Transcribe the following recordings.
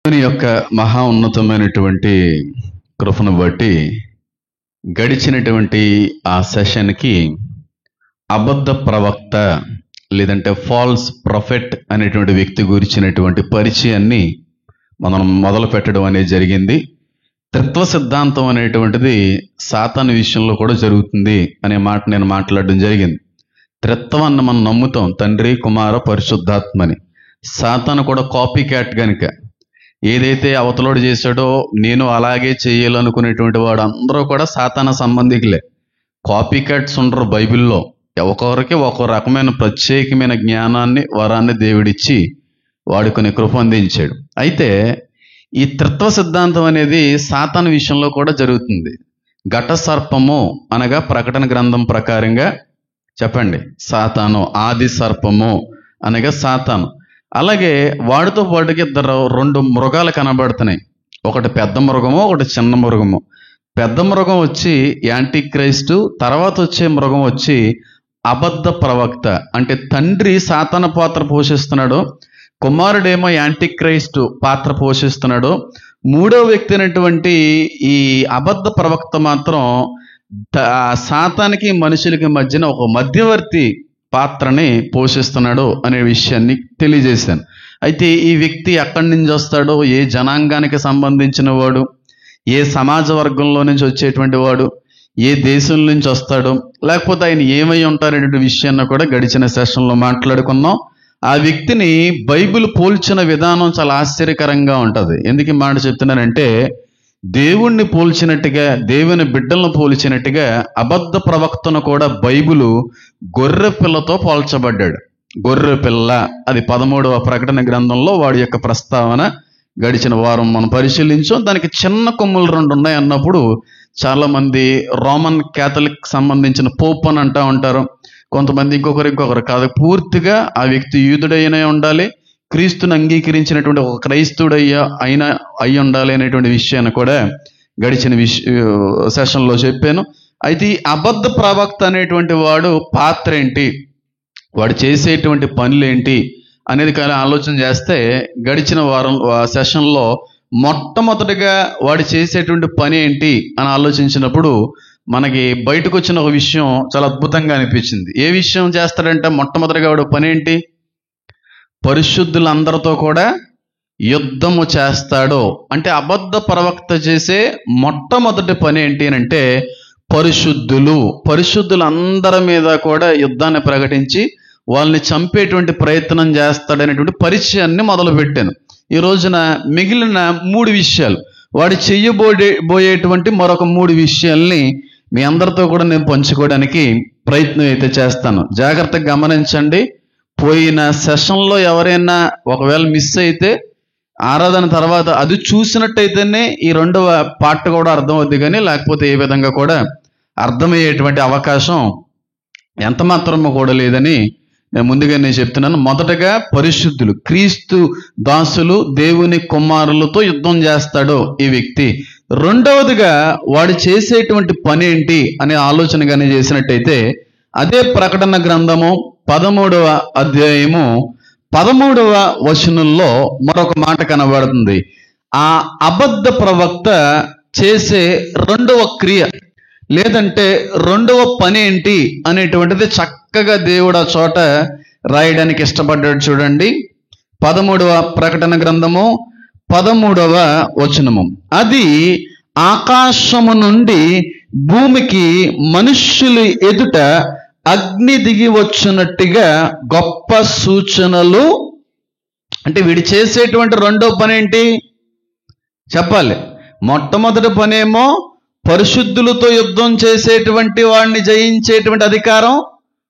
దేవుని యొక్క మహా ఉన్నతమైనటువంటి కృపను బట్టి గడిచినటువంటి ఆ సెషన్కి అబద్ధ ప్రవక్త లేదంటే ఫాల్స్ ప్రొఫెట్ అనేటువంటి వ్యక్తి గురించినటువంటి పరిచయాన్ని మనం మొదలు పెట్టడం అనేది జరిగింది. త్రిత్వ సిద్ధాంతం అనేటువంటిది సాతాను విషయంలో కూడా జరుగుతుంది అనే మాట నేను మాట్లాడడం జరిగింది. త్రిత్వాన్ని మనం నమ్ముతాం, తండ్రి, కుమార, పరిశుద్ధాత్మని. సాతాను కూడా కాపీ క్యాట్ గనుక ఏదైతే అవతలోడు చేశాడో నేను అలాగే చేయాలనుకునేటువంటి వాడు అందరూ కూడా సాతాన సంబంధికులే. కాపీ క్యాట్స్ ఉండరు బైబిల్లో. ఒకరికి ఒక రకమైన ప్రత్యేకమైన జ్ఞానాన్ని, వరాన్ని దేవుడిచ్చి వాడుకునే కృప అందించాడు. అయితే ఈ త్రిత్వ సిద్ధాంతం అనేది సాతాను విషయంలో కూడా జరుగుతుంది. ఘట సర్పము అనగా ప్రకటన గ్రంథం ప్రకారంగా చెప్పండి, సాతాను. ఆది సర్పము అనగా సాతాను. అలాగే వాడితో పాటుకి రెండు మృగాలు కనబడుతున్నాయి. ఒకటి పెద్ద మృగము, ఒకటి చిన్న మృగము. పెద్ద మృగం వచ్చి యాంటీ క్రైస్టు, తర్వాత వచ్చే మృగం వచ్చి అబద్ధ ప్రవక్త. అంటే తండ్రి సాతాన పాత్ర పోషిస్తున్నాడు, కుమారుడేమో యాంటీ క్రైస్టు పాత్ర పోషిస్తున్నాడు. మూడో వ్యక్తి అయినటువంటి ఈ అబద్ధ ప్రవక్త మాత్రం సాతానికి మనుషులకి మధ్యన ఒక మధ్యవర్తి పాత్రని పోషిస్తున్నాడు అనే విషయాన్ని తెలియజేశాను. అయితే ఈ వ్యక్తి ఎక్కడి నుంచి వస్తాడో, ఏ జనాంగానికి సంబంధించిన వాడు, ఏ సమాజ వర్గంలో నుంచి వచ్చేటువంటి వాడు, ఏ దేశం నుంచి వస్తాడు, లేకపోతే ఆయన ఏమై ఉంటారనే విషయాన్ని కూడా గడిచిన సెషన్లో మాట్లాడుకున్నాం. ఆ వ్యక్తిని బైబిల్ పోల్చిన విధానం చాలా ఆశ్చర్యకరంగా ఉంటుంది. ఎందుకు మాట చెప్తున్నానంటే, దేవుణ్ణి పోల్చినట్టుగా, దేవుని బిడ్డలను పోల్చినట్టుగా అబద్ధ ప్రవక్తను కూడా బైబిలు గొర్రె పిల్లతో పోల్చబడ్డాడు. గొర్రె పిల్ల, అది 13వ ప్రకటన గ్రంథంలో వాడి యొక్క ప్రస్తావన గడిచిన వారం మనం పరిశీలించాం. దానికి చిన్న కొమ్ములు 2 ఉన్నాయి అన్నప్పుడు చాలామంది రోమన్ క్యాథలిక్ సంబంధించిన పోప్ అని అంటూ ఉంటారు. కొంతమంది ఇంకొకరు కాదు, పూర్తిగా ఆ వ్యక్తి యూదుడైనా ఉండాలి, క్రీస్తుని అంగీకరించినటువంటి ఒక క్రైస్తవుడు అయి ఉండాలి అనేటువంటి విషయాన్ని కూడా గడిచిన సెషన్లో చెప్పాను. అయితే ఈ అబద్ధ ప్రవక్త అనేటువంటి వాడు పాత్ర ఏంటి, వాడు చేసేటువంటి పనులేంటి అనేది కానీ ఆలోచన చేస్తే, గడిచిన వారం సెషన్లో మొట్టమొదటిగా వాడు చేసేటువంటి పని ఏంటి అని ఆలోచించినప్పుడు మనకి బయటకు వచ్చిన ఒక విషయం చాలా అద్భుతంగా అనిపించింది. ఏ విషయం చేస్తాడంటే, మొట్టమొదటిగా వాడు పని ఏంటి? పరిశుద్ధులందరితో కూడా యుద్ధము చేస్తాడు. అంటే అబద్ధ ప్రవక్త చేసే మొట్టమొదటి పని ఏంటి అంటే, పరిశుద్ధులందరి మీద కూడా యుద్ధాన్ని ప్రకటించి వాళ్ళని చంపేటువంటి ప్రయత్నం చేస్తాడనేటువంటి పరిచయాన్ని మొదలుపెట్టాను. ఈ రోజున మిగిలిన 3 విషయాలు, వాడు చెయ్యబోయేటువంటి మరొక 3 విషయాల్ని మీ అందరితో కూడా నేను పంచుకోవడానికి ప్రయత్నం అయితే చేస్తాను. జాగ్రత్తగా గమనించండి. పోయిన సెషన్లో ఎవరైనా ఒకవేళ మిస్ అయితే ఆరాధన తర్వాత అది చూసినట్టయితేనే ఈ 2వ పార్ట్ కూడా అర్థమవుద్ది, కానీ లేకపోతే ఏ విధంగా కూడా అర్థమయ్యేటువంటి అవకాశం ఎంత మాత్రమో కూడా లేదని నేను ముందుగానే చెప్తున్నాను. మొదటగా పరిశుద్ధులు, క్రీస్తు దాసులు, దేవుని కుమారులతో యుద్ధం చేస్తాడు ఈ వ్యక్తి. రెండవదిగా వాడు చేసేటువంటి పని ఏంటి అనే ఆలోచన కానీ చేసినట్టయితే, అదే ప్రకటన గ్రంథము 13వ అధ్యాయము 13వ వచనంలో మరొక మాట కనబడుతుంది. ఆ అబద్ధ ప్రవక్త చేసే 2వ క్రియ లేదంటే 2వ పని ఏంటి అనేటువంటిది చక్కగా దేవుడు ఆ చోట రాయడానికి ఇష్టపడ్డాడు. చూడండి, 13వ ప్రకటన గ్రంథము 13వ వచనము. అది ఆకాశము నుండి భూమికి మనుష్యులు ఎదుట అగ్ని దిగి వచ్చినట్టుగా గొప్ప సూచనలు. అంటే వీడు చేసేటువంటి 2వ పని ఏంటి చెప్పాలి. మొట్టమొదటి పనేమో పరిశుద్ధులతో యుద్ధం చేసేటువంటి వాడిని జయించేటువంటి అధికారం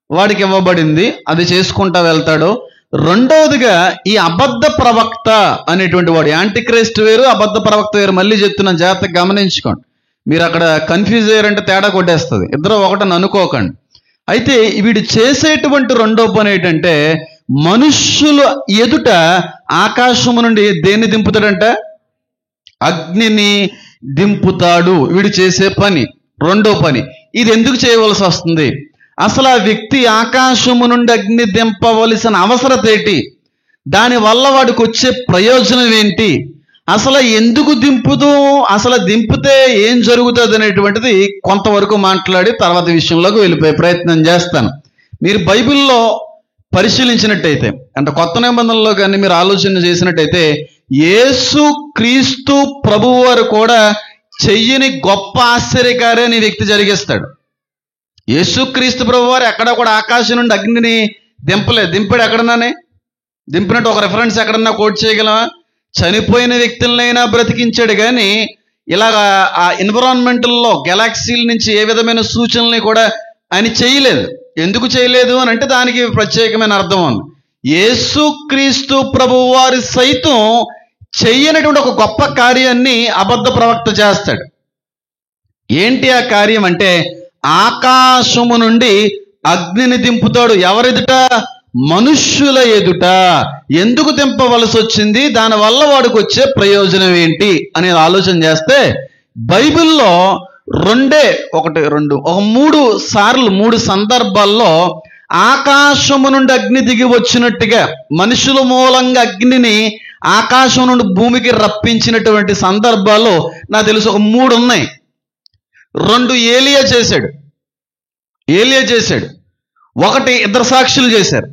వాడికి ఇవ్వబడింది, అది చేసుకుంటా వెళ్తాడు. రెండవదిగా ఈ అబద్ధ ప్రవక్త అనేటువంటి వాడు, యాంటీ క్రైస్ట్ వేరు, అబద్ధ ప్రవక్త వేరు. మళ్ళీ చెప్తున్నాను, జాగ్రత్తగా గమనించుకోండి. మీరు అక్కడ కన్ఫ్యూజ్ అయ్యారంటే తేడా కొట్టేస్తుంది. ఇద్దరు ఒకటని అనుకోకండి. అయితే వీడు చేసేటువంటి 2వ పని ఏంటంటే, మనుష్యుల ఎదుట ఆకాశము నుండి దేన్ని దింపుతాడంట? అగ్నిని దింపుతాడు. వీడు చేసే పని 2వ పని. ఇది ఎందుకు చేయవలసి వస్తుంది? అసలు ఆ వ్యక్తి ఆకాశము నుండి అగ్ని దింపవలసిన అవసరత ఏంటి? దానివల్ల వాడికి వచ్చే ప్రయోజనం ఏంటి అసలు ఎందుకు దింపుదు, అసలు దింపితే ఏం జరుగుతుంది అనేటువంటిది కొంతవరకు మాట్లాడి తర్వాత విషయంలోకి వెళ్ళిపోయే ప్రయత్నం చేస్తాను. మీరు బైబిల్లో పరిశీలించినట్టయితే, అంటే కొత్త నిబంధనలో కానీ మీరు ఆలోచన చేసినట్టయితే, యేసు క్రీస్తు ప్రభువు వారు కూడా చెయ్యని గొప్ప ఆశ్చర్యకార్యం అనే వ్యక్తి జరిగిస్తాడు. యేసు క్రీస్తు ప్రభు వారు ఎక్కడ కూడా ఆకాశం నుండి అగ్నిని దింపాడు ఎక్కడన్నానే? దింపినట్టు ఒక రెఫరెన్స్ ఎక్కడన్నా కోట్ చేయగలమా? చనిపోయిన వ్యక్తులనైనా బ్రతికించాడు, కానీ ఇలాగా ఆ ఎన్విరాన్మెంటల్లో గెలాక్సీల నుంచి ఏ విధమైన సూచనల్ని కూడా ఆయన చేయలేదు. ఎందుకు చేయలేదు అని అంటే దానికి ప్రత్యేకమైన అర్థం ఉంది. యేసుక్రీస్తు ప్రభువు వారి సైతం చెయ్యనటువంటి ఒక గొప్ప కార్యాన్ని అబద్ధ ప్రవక్త చేస్తాడు. ఏంటి ఆ కార్యం అంటే, ఆకాశము నుండి అగ్నిని దింపుతాడు. ఎవరెదుట? మనుష్యుల ఎదుట. ఎందుకు దింపవలసి వచ్చింది, దానివల్ల వాడికి వచ్చే ప్రయోజనం ఏంటి అనేది ఆలోచన చేస్తే, బైబిల్లో మూడు సందర్భాల్లో ఆకాశము నుండి అగ్ని దిగి వచ్చినట్టుగా, మనుషుల మూలంగా అగ్నిని ఆకాశం నుండి భూమికి రప్పించినటువంటి సందర్భాలు నాకు తెలుసు ఒక 3 ఉన్నాయి. 2 ఏలియా చేశాడు, 1 ఇద్దరు సాక్షులు చేశారు.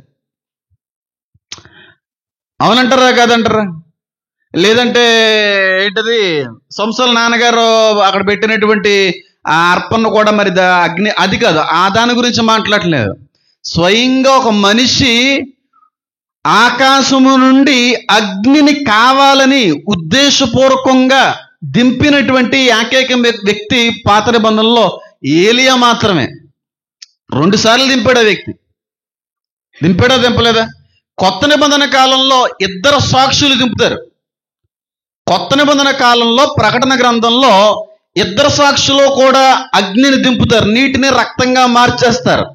అవునంటారా కాదంటారా? లేదంటే ఏంటది, సంస్థల నాన్నగారు అక్కడ పెట్టినటువంటి ఆ అర్పణ కూడా మరి అగ్ని, అది కాదు, ఆ దాని గురించి మాట్లాడలేదు. స్వయంగా ఒక మనిషి ఆకాశము నుండి అగ్నిని కావాలని ఉద్దేశపూర్వకంగా దింపినటువంటి ఏకైక వ్యక్తి పాత నిబంధనలో ఏలియా మాత్రమే. 2 సార్లు దింపాడు ఆ వ్యక్తి. దింపాడా దింపలేదా? కొత్త నిబంధన కాలంలో 2 సాక్షులు దింపుతారు. కొత్త నిబంధన కాలంలో ప్రకటన గ్రంథంలో 2 సాక్షులు కూడా అగ్నిని దింపుతారు, నీటిని రక్తంగా మార్చేస్తారు.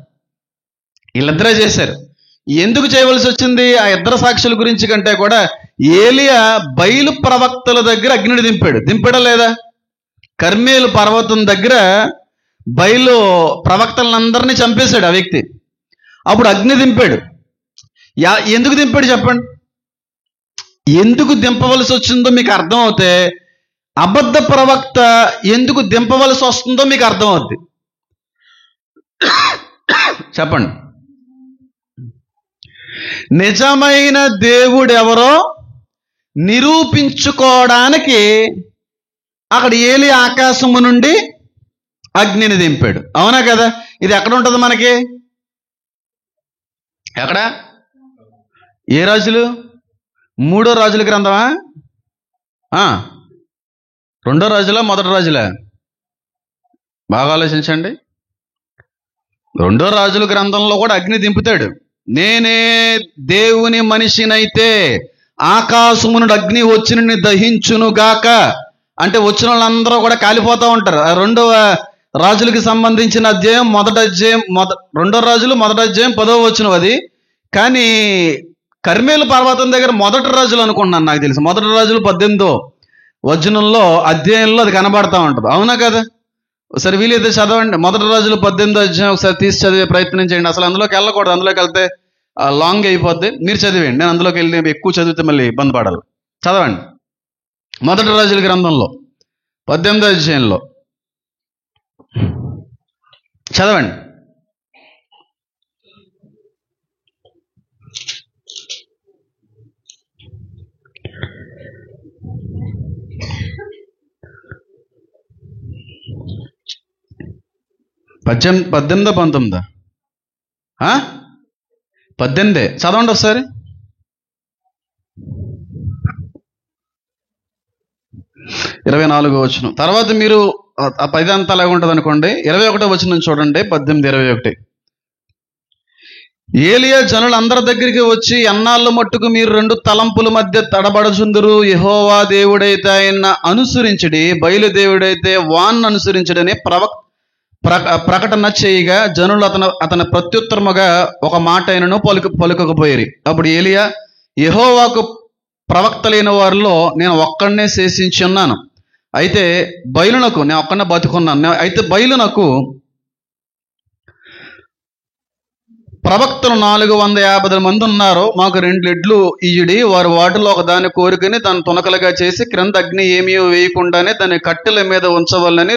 వీళ్ళిద్దరే చేశారు. ఎందుకు చేయవలసి వచ్చింది ఆ 2 సాక్షుల గురించి కంటే కూడా, ఏలియా బయలు ప్రవక్తల దగ్గర అగ్నిని దింపాడా లేదా? కర్మేలు పర్వతం దగ్గర బయలు ప్రవక్తలందరినీ చంపేశాడు ఆ వ్యక్తి. అప్పుడు అగ్ని దింపాడు. ఎందుకు దింపాడు చెప్పండి? ఎందుకు దింపవలసి వచ్చిందో మీకు అర్థం అవుతే, అబద్ధ ప్రవక్త ఎందుకు దింపవలసి వస్తుందో మీకు అర్థం అవుద్ది. చెప్పండి. నిజమైన దేవుడు ఎవరో నిరూపించుకోవడానికి అక్కడ ఏలి ఆకాశము నుండి అగ్నిని దింపాడు. అవునా కదా? ఇది ఎక్కడ ఉంటుంది మనకి? ఎక్కడ? ఏ రాజులు? 3వ రాజుల గ్రంథమా? 2వ రాజులా, 1వ రాజులా? బాగా ఆలోచించండి. 2వ రాజుల గ్రంథంలో కూడా అగ్ని దింపుతాడు. నేనే దేవుని మనిషినైతే ఆకాశము నుండి అగ్ని వచ్చిన దహించును గాక అంటే వచ్చిన వాళ్ళందరూ కూడా కాలిపోతూ ఉంటారు. 2వ రాజులకి సంబంధించిన అధ్యాయం 2వ రాజులు 1వ అధ్యాయం 10వ వచనం అది. కానీ కర్మేలు పర్వతం దగ్గర 1వ రాజులు అనుకుంటున్నాను, నాకు తెలుసు 1వ రాజులు 18వ వచనంలో అధ్యాయంలో అది కనబడతా ఉంటుంది. అవునా కదా? ఒకసారి వీలైతే చదవండి. 1వ రాజులు 18వ అధ్యాయం ఒకసారి తీసి చదివే ప్రయత్నం చేయండి. అసలు అందులోకి వెళ్ళకూడదు, అందులోకి వెళ్తే లాంగ్ అయిపోద్ది. మీరు చదివేయండి, నేను అందులోకి వెళ్ళి ఎక్కువ చదివితే మళ్ళీ ఇబ్బంది పడాలి. చదవండి 1వ రాజుల గ్రంథంలో 18వ అధ్యాయంలో చదవండి. పద్దెనిమిది 19 18 చదవండి ఒకసారి. ఇరవై 24వ వచనం తర్వాత మీరు ఆ 10 అంతా అలాగే ఉంటుంది అనుకోండి. 21వ వచనం చూడండి. 18:21 ఏలియా జనులందరి దగ్గరికి వచ్చి, ఎన్నాళ్ళ మట్టుకు మీరు 2 తలంపుల మధ్య తడబడుచుందురు? యెహోవా దేవుడైతే ఆయన అనుసరించడి, బయలు దేవుడైతే వాన్ అనుసరించడని ప్రకటన చేయగా జనులు అతని ప్రత్యుత్తరముగా ఒక మాట అయినను పలుకకపోయేరి. అప్పుడు ఏలియా, యెహోవాకు ప్రవక్త లేని వారిలో నేను ఒక్కడనే శేషించి ఉన్నాను. అయితే బయలునకు నేను ఒక్కడనే బతుకున్నాను. అయితే బయలునకు ప్రవక్తలు 450 మంది ఉన్నారు, మాకు 2 ఎడ్లు ఇయ్యుడి. వారు వాటిలో ఒక దాన్ని కోరుకుని దాన్ని తునకలుగా చేసి క్రింద అగ్ని ఏమీ వేయకుండానే దాని కట్టెల మీద ఉంచవాలని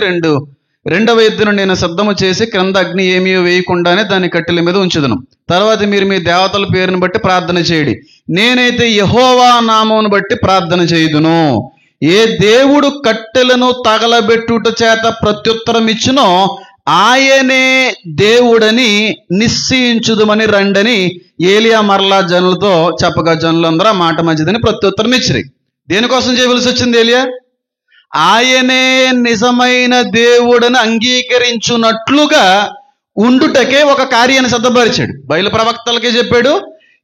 రెండవ ఎద్దును నేను సిద్ధము చేసి క్రింద అగ్ని ఏమీ వేయకుండానే దాని కట్టెల మీద ఉంచుదును. తర్వాత మీరు మీ దేవతల పేరుని బట్టి ప్రార్థన చేయడి. నేనైతే యెహోవా నామమును బట్టి ప్రార్థన చేయుదును. ఏ దేవుడు కట్టెలను తగలబెట్టుట చేత ప్రత్యుత్తరం ఇచ్చునో ఆయనే దేవుడని నిశ్చయించుదుమని రండని ఏలియా మరలా జనులతో చెప్పగా జనులందరూ ఆ మాట మంచిదని ప్రత్యుత్తరం ఇచ్చిరి. దేనికోసం చేయవలసి వచ్చింది ఏలియా? ఆయనే నిజమైన దేవుడని అంగీకరించున్నట్లుగా ఉండుటకే ఒక కార్యాన్ని సిద్ధపరిచాడు. బయలు ప్రవక్తలకే చెప్పాడు,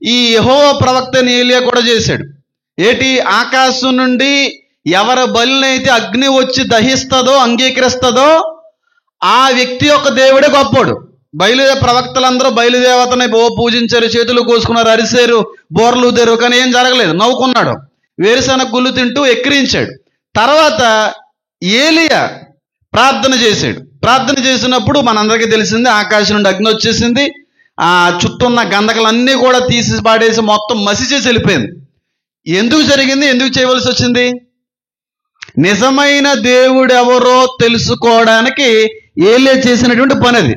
ఈ యెహోవా ప్రవక్తని ఏలియా కూడా చేశాడు. ఏటి? ఆకాశం నుండి ఎవరి బలినైతే అగ్ని వచ్చి దహిస్తుందో అంగీకరిస్తుందో ఆ వ్యక్తి యొక్క దేవుడే గొప్పోడు. ప్రవక్తలందరూ బయలుదేవతని పూజించారు, చేతులు కోసుకున్నారు, అరిశారు, బోర్లు ఊదారు, కానీ ఏం జరగలేదు. నవ్వుకున్నాడు, వేరుశనగ గుళ్ళు తింటూ ఎక్కిరించాడు. తర్వాత ఏలియా ప్రార్థన చేశాడు. ప్రార్థన చేసినప్పుడు మనందరికీ తెలిసింది, ఆకాశం నుండి అగ్ని వచ్చేసింది. ఆ చుట్టూన్న గంధకలన్నీ కూడా తీసి పాడేసి మొత్తం మసి చేసి వెళ్ళిపోయింది. ఎందుకు జరిగింది? ఎందుకు చేయవలసి వచ్చింది? నిజమైన దేవుడు ఎవరో తెలుసుకోవడానికి ఏలియా చేసినటువంటి పని అది.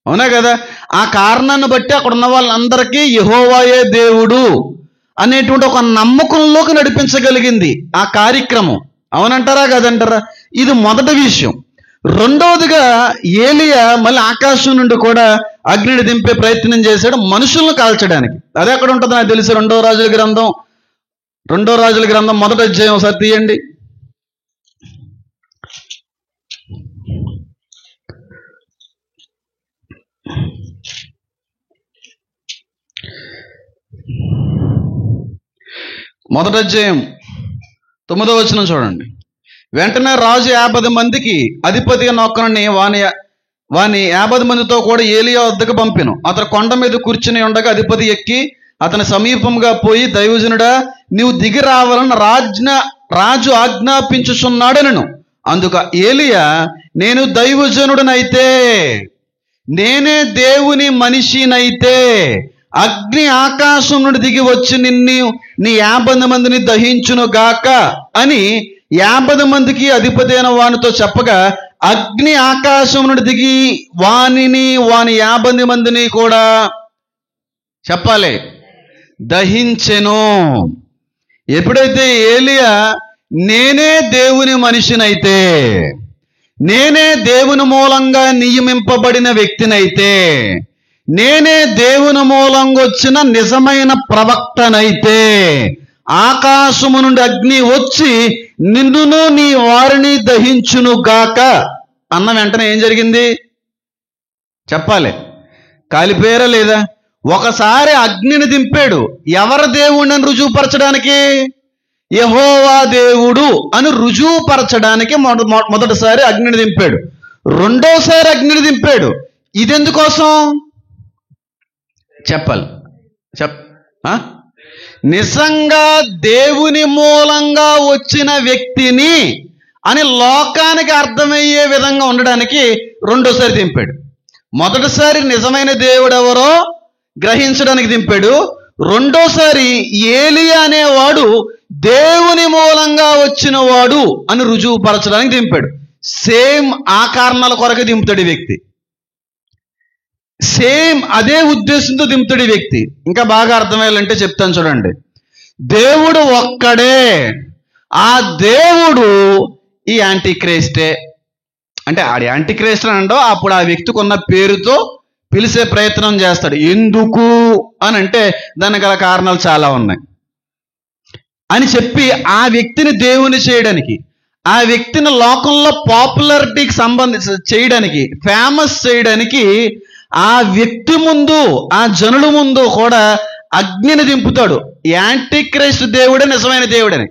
అవునా కదా? ఆ కారణాన్ని బట్టి అక్కడ ఉన్న వాళ్ళందరికీ యెహోవాయే దేవుడు అనేటువంటి ఒక నమ్మకంలోకి నడిపించగలిగింది ఆ కార్యక్రమం. అవునంటారా కదంటారా? ఇది మొదటి విషయం. రెండవదిగా ఏలియా మళ్ళీ ఆకాశం నుండి కూడా అగ్నిని దింపే ప్రయత్నం చేశాడు, మనుషులను కాల్చడానికి. అదే ఎక్కడ ఉంటుందో నాకు తెలిసి 2వ రాజుల గ్రంథం 1వ అధ్యాయం ఒకసారి తీయండి. మొదటి అధ్యాయం 9వ వచనం చూడండి. వెంటనే రాజు 50 మందికి అధిపతిగా నొక్కనని వాని 50 మందితో కూడా ఏలియా వద్దకు పంపెను. అతను కొండ మీద కూర్చుని ఉండగా అధిపతి ఎక్కి అతని సమీపంగా పోయి, దైవజనుడా, నీవు దిగి రావాలని రాజు ఆజ్ఞాపించుచున్నాడనను. అందుకు ఏలియా, నేను దైవజనుడనైతే, నేనే దేవుని మనిషినైతే అగ్ని ఆకాశం నుండి దిగి వచ్చి నీ 50 మందిని దహించును గాక అని 50 మందికి అధిపతి అయిన వానితో చెప్పగా, అగ్ని ఆకాశం నుండి దిగి వాని 50 మందిని కూడా చెప్పాలి దహించెను. ఎప్పుడైతే ఏలియా నేనే దేవుని మనిషినైతే, నేనే దేవుని మూలంగా నియమింపబడిన వ్యక్తినైతే, నేనే దేవుని మూలంగా వచ్చిన నిజమైన ప్రవక్తనైతే, ఆకాశము నుండి అగ్ని వచ్చి నిన్నును నీ వారిని దహించును గాక అన్న వెంటనే ఏం జరిగింది చెప్పాలి? కాలిపోయారా లేదా? ఒకసారి అగ్నిని దింపాడు. ఎవరి దేవుడిని రుజువుపరచడానికి? యెహోవా దేవుడు అని రుజువుపరచడానికి మొదటిసారి అగ్నిని దింపాడు. రెండోసారి అగ్నిని దింపాడు. ఇదెందుకోసం చెప్పాలి? నిజంగా దేవుని మూలంగా వచ్చిన వ్యక్తిని అని లోకానికి అర్థమయ్యే విధంగా ఉండడానికి రెండోసారి దింపాడు. మొదటిసారి నిజమైన దేవుడు ఎవరో గ్రహించడానికి దింపాడు. రెండోసారి ఏలియా అనేవాడు దేవుని మూలంగా వచ్చిన వాడు అని రుజువుపరచడానికి దింపాడు. సేమ్ ఆ కారణాల కొరకు దింపుతాడు ఈ వ్యక్తి. సేమ్ అదే ఉద్దేశంతో దింపుతాడు ఈ వ్యక్తి. ఇంకా బాగా అర్థమయ్యాలంటే చెప్తాను చూడండి. దేవుడు ఒక్కడే. ఆ దేవుడు ఈ యాంటీక్రైస్టే. అంటే ఆడి యాంటీక్రైస్ట్ అండో అప్పుడు ఆ వ్యక్తికి ఉన్న పేరుతో పిలిచే ప్రయత్నం చేస్తాడు. ఎందుకు అని అంటే దానికి గల కారణాలు చాలా ఉన్నాయి అని చెప్పి ఆ వ్యక్తిని దేవుని చేయడానికి, ఆ వ్యక్తిని లోకంలో పాపులారిటీకి చేయడానికి, ఫేమస్ చేయడానికి ఆ వ్యక్తి ముందు, ఆ జనుల ముందు కూడా అగ్నిని దింపుతాడు. యాంటీక్రైస్ట్ దేవుడే నిజమైన దేవుడని.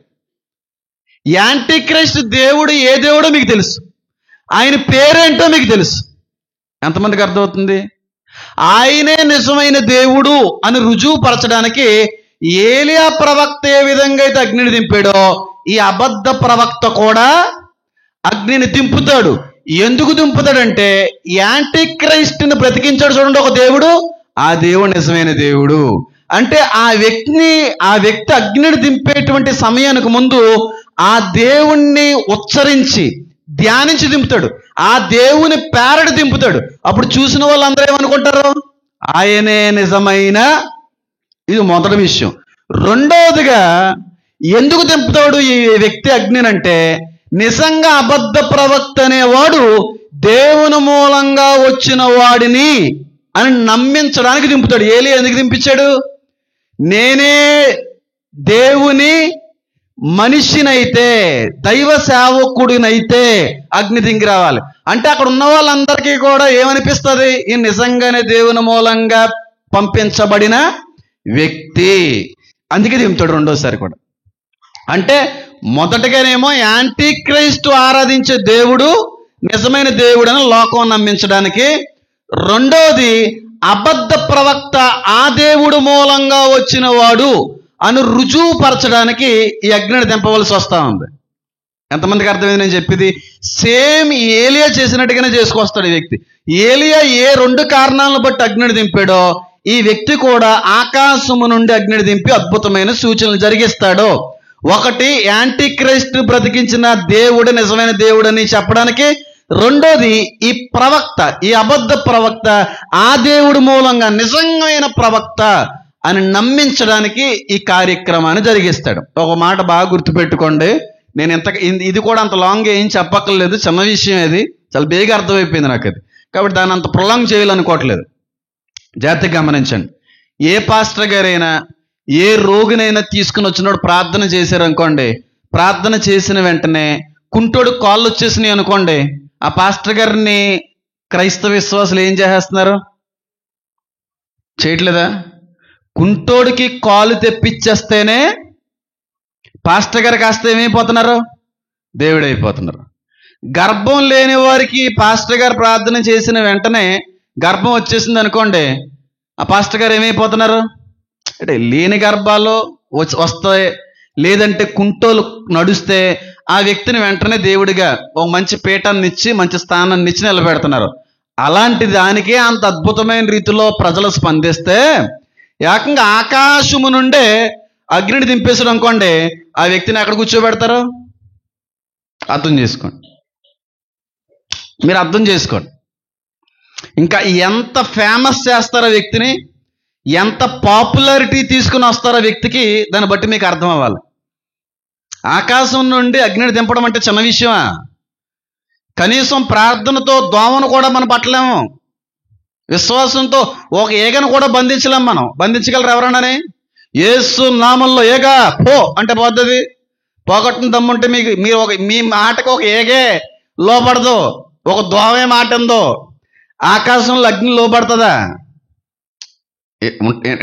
యాంటీక్రైస్ట్ దేవుడు ఏ దేవుడో మీకు తెలుసు, ఆయన పేరేంటో మీకు తెలుసు. ఎంతమందికి అర్థమవుతుంది? ఆయనే నిజమైన దేవుడు అని రుజువుపరచడానికి ఏలియా ప్రవక్త ఏ విధంగా అయితే అగ్నిని దింపాడో ఈ అబద్ధ ప్రవక్త కూడా అగ్నిని దింపుతాడు. ఎందుకు దింపుతాడంటే యాంటీక్రైస్ట్ని బ్రతికించాడు చూడండి ఒక దేవుడు, ఆ దేవుడు నిజమైన దేవుడు. అంటే ఆ వ్యక్తి అగ్నిని దింపేటువంటి సమయానికి ముందు ఆ దేవుణ్ణి ఉచ్చరించి ధ్యానించి దింపుతాడు. ఆ దేవుని పేరట దింపుతాడు. అప్పుడు చూసిన వాళ్ళందరూ ఏమనుకుంటారు? ఆయనే నిజమైన. ఇది మొదటి విషయం. రెండవదిగా ఎందుకు దింపుతాడు ఈ వ్యక్తి అగ్నినంటే, నిజంగా అబద్ధ ప్రవక్త అనేవాడు దేవుని మూలంగా వచ్చిన వాడిని అని నమ్మించడానికి దింపుతాడు. ఏలియా ఎందుకు దింపించాడు? నేనే దేవుని మనిషినైతే, దైవ సేవకుడినైతే అగ్ని దింగి రావాలి అంటే అక్కడ ఉన్న వాళ్ళందరికీ కూడా ఏమనిపిస్తుంది? ఈ నిజంగానే దేవుని మూలంగా పంపించబడిన వ్యక్తి. అందుకే దింపుతాడు రెండోసారి కూడా. అంటే మొదటగానేమో యాంటీ క్రైస్తు ఆరాధించే దేవుడు నిజమైన దేవుడు అని లోకం నమ్మించడానికి, రెండోది అబద్ధ ప్రవక్త ఆ దేవుడు మూలంగా వచ్చిన వాడు అని రుజువుపరచడానికి ఈ అగ్నిని దింపవలసి వస్తా ఉంది. ఎంతమందికి అర్థమైంది నేను చెప్పేది? సేమ్ ఏలియా చేసినట్టుగానే చేసుకొస్తాడు ఈ వ్యక్తి. ఏలియా ఏ రెండు కారణాలను బట్టి అగ్నిని దింపాడో ఈ వ్యక్తి కూడా ఆకాశము నుండి అగ్నిని దింపి అద్భుతమైన సూచనలు జరిగిస్తాడు. ఒకటి, యాంటీ క్రైస్తు బ్రతికించిన దేవుడు నిజమైన దేవుడు అని చెప్పడానికి. రెండోది, ఈ ప్రవక్త, ఈ అబద్ధ ప్రవక్త ఆ దేవుడి మూలంగా నిజమైన ప్రవక్త అని నమ్మించడానికి ఈ కార్యక్రమాన్ని జరిగిస్తాడు. ఒక మాట బాగా గుర్తుపెట్టుకోండి. నేను ఇది కూడా అంత లాంగ్ ఏం చెప్పక్కర్లేదు, చిన్న విషయం. ఇది చాలా బేగా అర్థమైపోయింది నాకు అది. కాబట్టి దాన్ని అంత ప్రొలాంగ్ చేయాలనుకోవట్లేదు. జాగ్రత్తగా గమనించండి. ఏ పాస్టర్ గారైనా ఏ రోగినైనా తీసుకుని వచ్చినప్పుడు ప్రార్థన చేశారు అనుకోండి, ప్రార్థన చేసిన వెంటనే కుంటోడు కాళ్ళు వచ్చేసినాయి అనుకోండి, ఆ పాస్టర్ గారిని క్రైస్తవ విశ్వాసులు ఏం చేసేస్తున్నారు? చేయట్లేదా? కుంటోడికి కాలు తెప్పించేస్తేనే పాస్టర్ గారు కాస్త ఏమైపోతున్నారు? దేవుడైపోతున్నారు. గర్భం లేని వారికి పాస్టర్ గారు ప్రార్థన చేసిన వెంటనే గర్భం వచ్చేసింది అనుకోండి, ఆ పాస్టర్ గారు ఏమైపోతున్నారు? అంటే లేని గర్భాలు వస్తాయి, లేదంటే కుంటోలు నడుస్తే ఆ వ్యక్తిని వెంటనే దేవుడిగా ఒక మంచి పీఠాన్ని ఇచ్చి మంచి స్థానాన్ని ఇచ్చి నిలబెడుతున్నారు. అలాంటి దానికే అంత అద్భుతమైన రీతిలో ప్రజలు స్పందిస్తే, ఏకంగా ఆకాశము నుండే అగ్నిని దింపేసాడు అనుకోండి, ఆ వ్యక్తిని ఎక్కడ కూర్చోబెడతారు? అర్థం చేసుకోండి, మీరు అర్థం చేసుకోండి. ఇంకా ఎంత ఫేమస్ చేస్తారో వ్యక్తిని, ఎంత పాపులారిటీ తీసుకుని వస్తారో వ్యక్తికి, దాన్ని బట్టి మీకు అర్థం అవ్వాలి. ఆకాశం నుండి అగ్నిని దింపడం అంటే చిన్న విషయమా? కనీసం ప్రార్థనతో దోమను కూడా మనం పట్టలేము. విశ్వాసంతో ఒక ఏగను కూడా బంధించలేం. మనం బంధించగలరు ఎవరన్నాని? యేసు నామంలో ఏగా పో అంటే పోతుంది. పోగొట్టిన దమ్ముంటే మీ మాటకు ఒక ఏగే లోపడదు, ఒక దోమే మాట ఉందో. ఆకాశంలో అగ్ని లోపడుతుందా?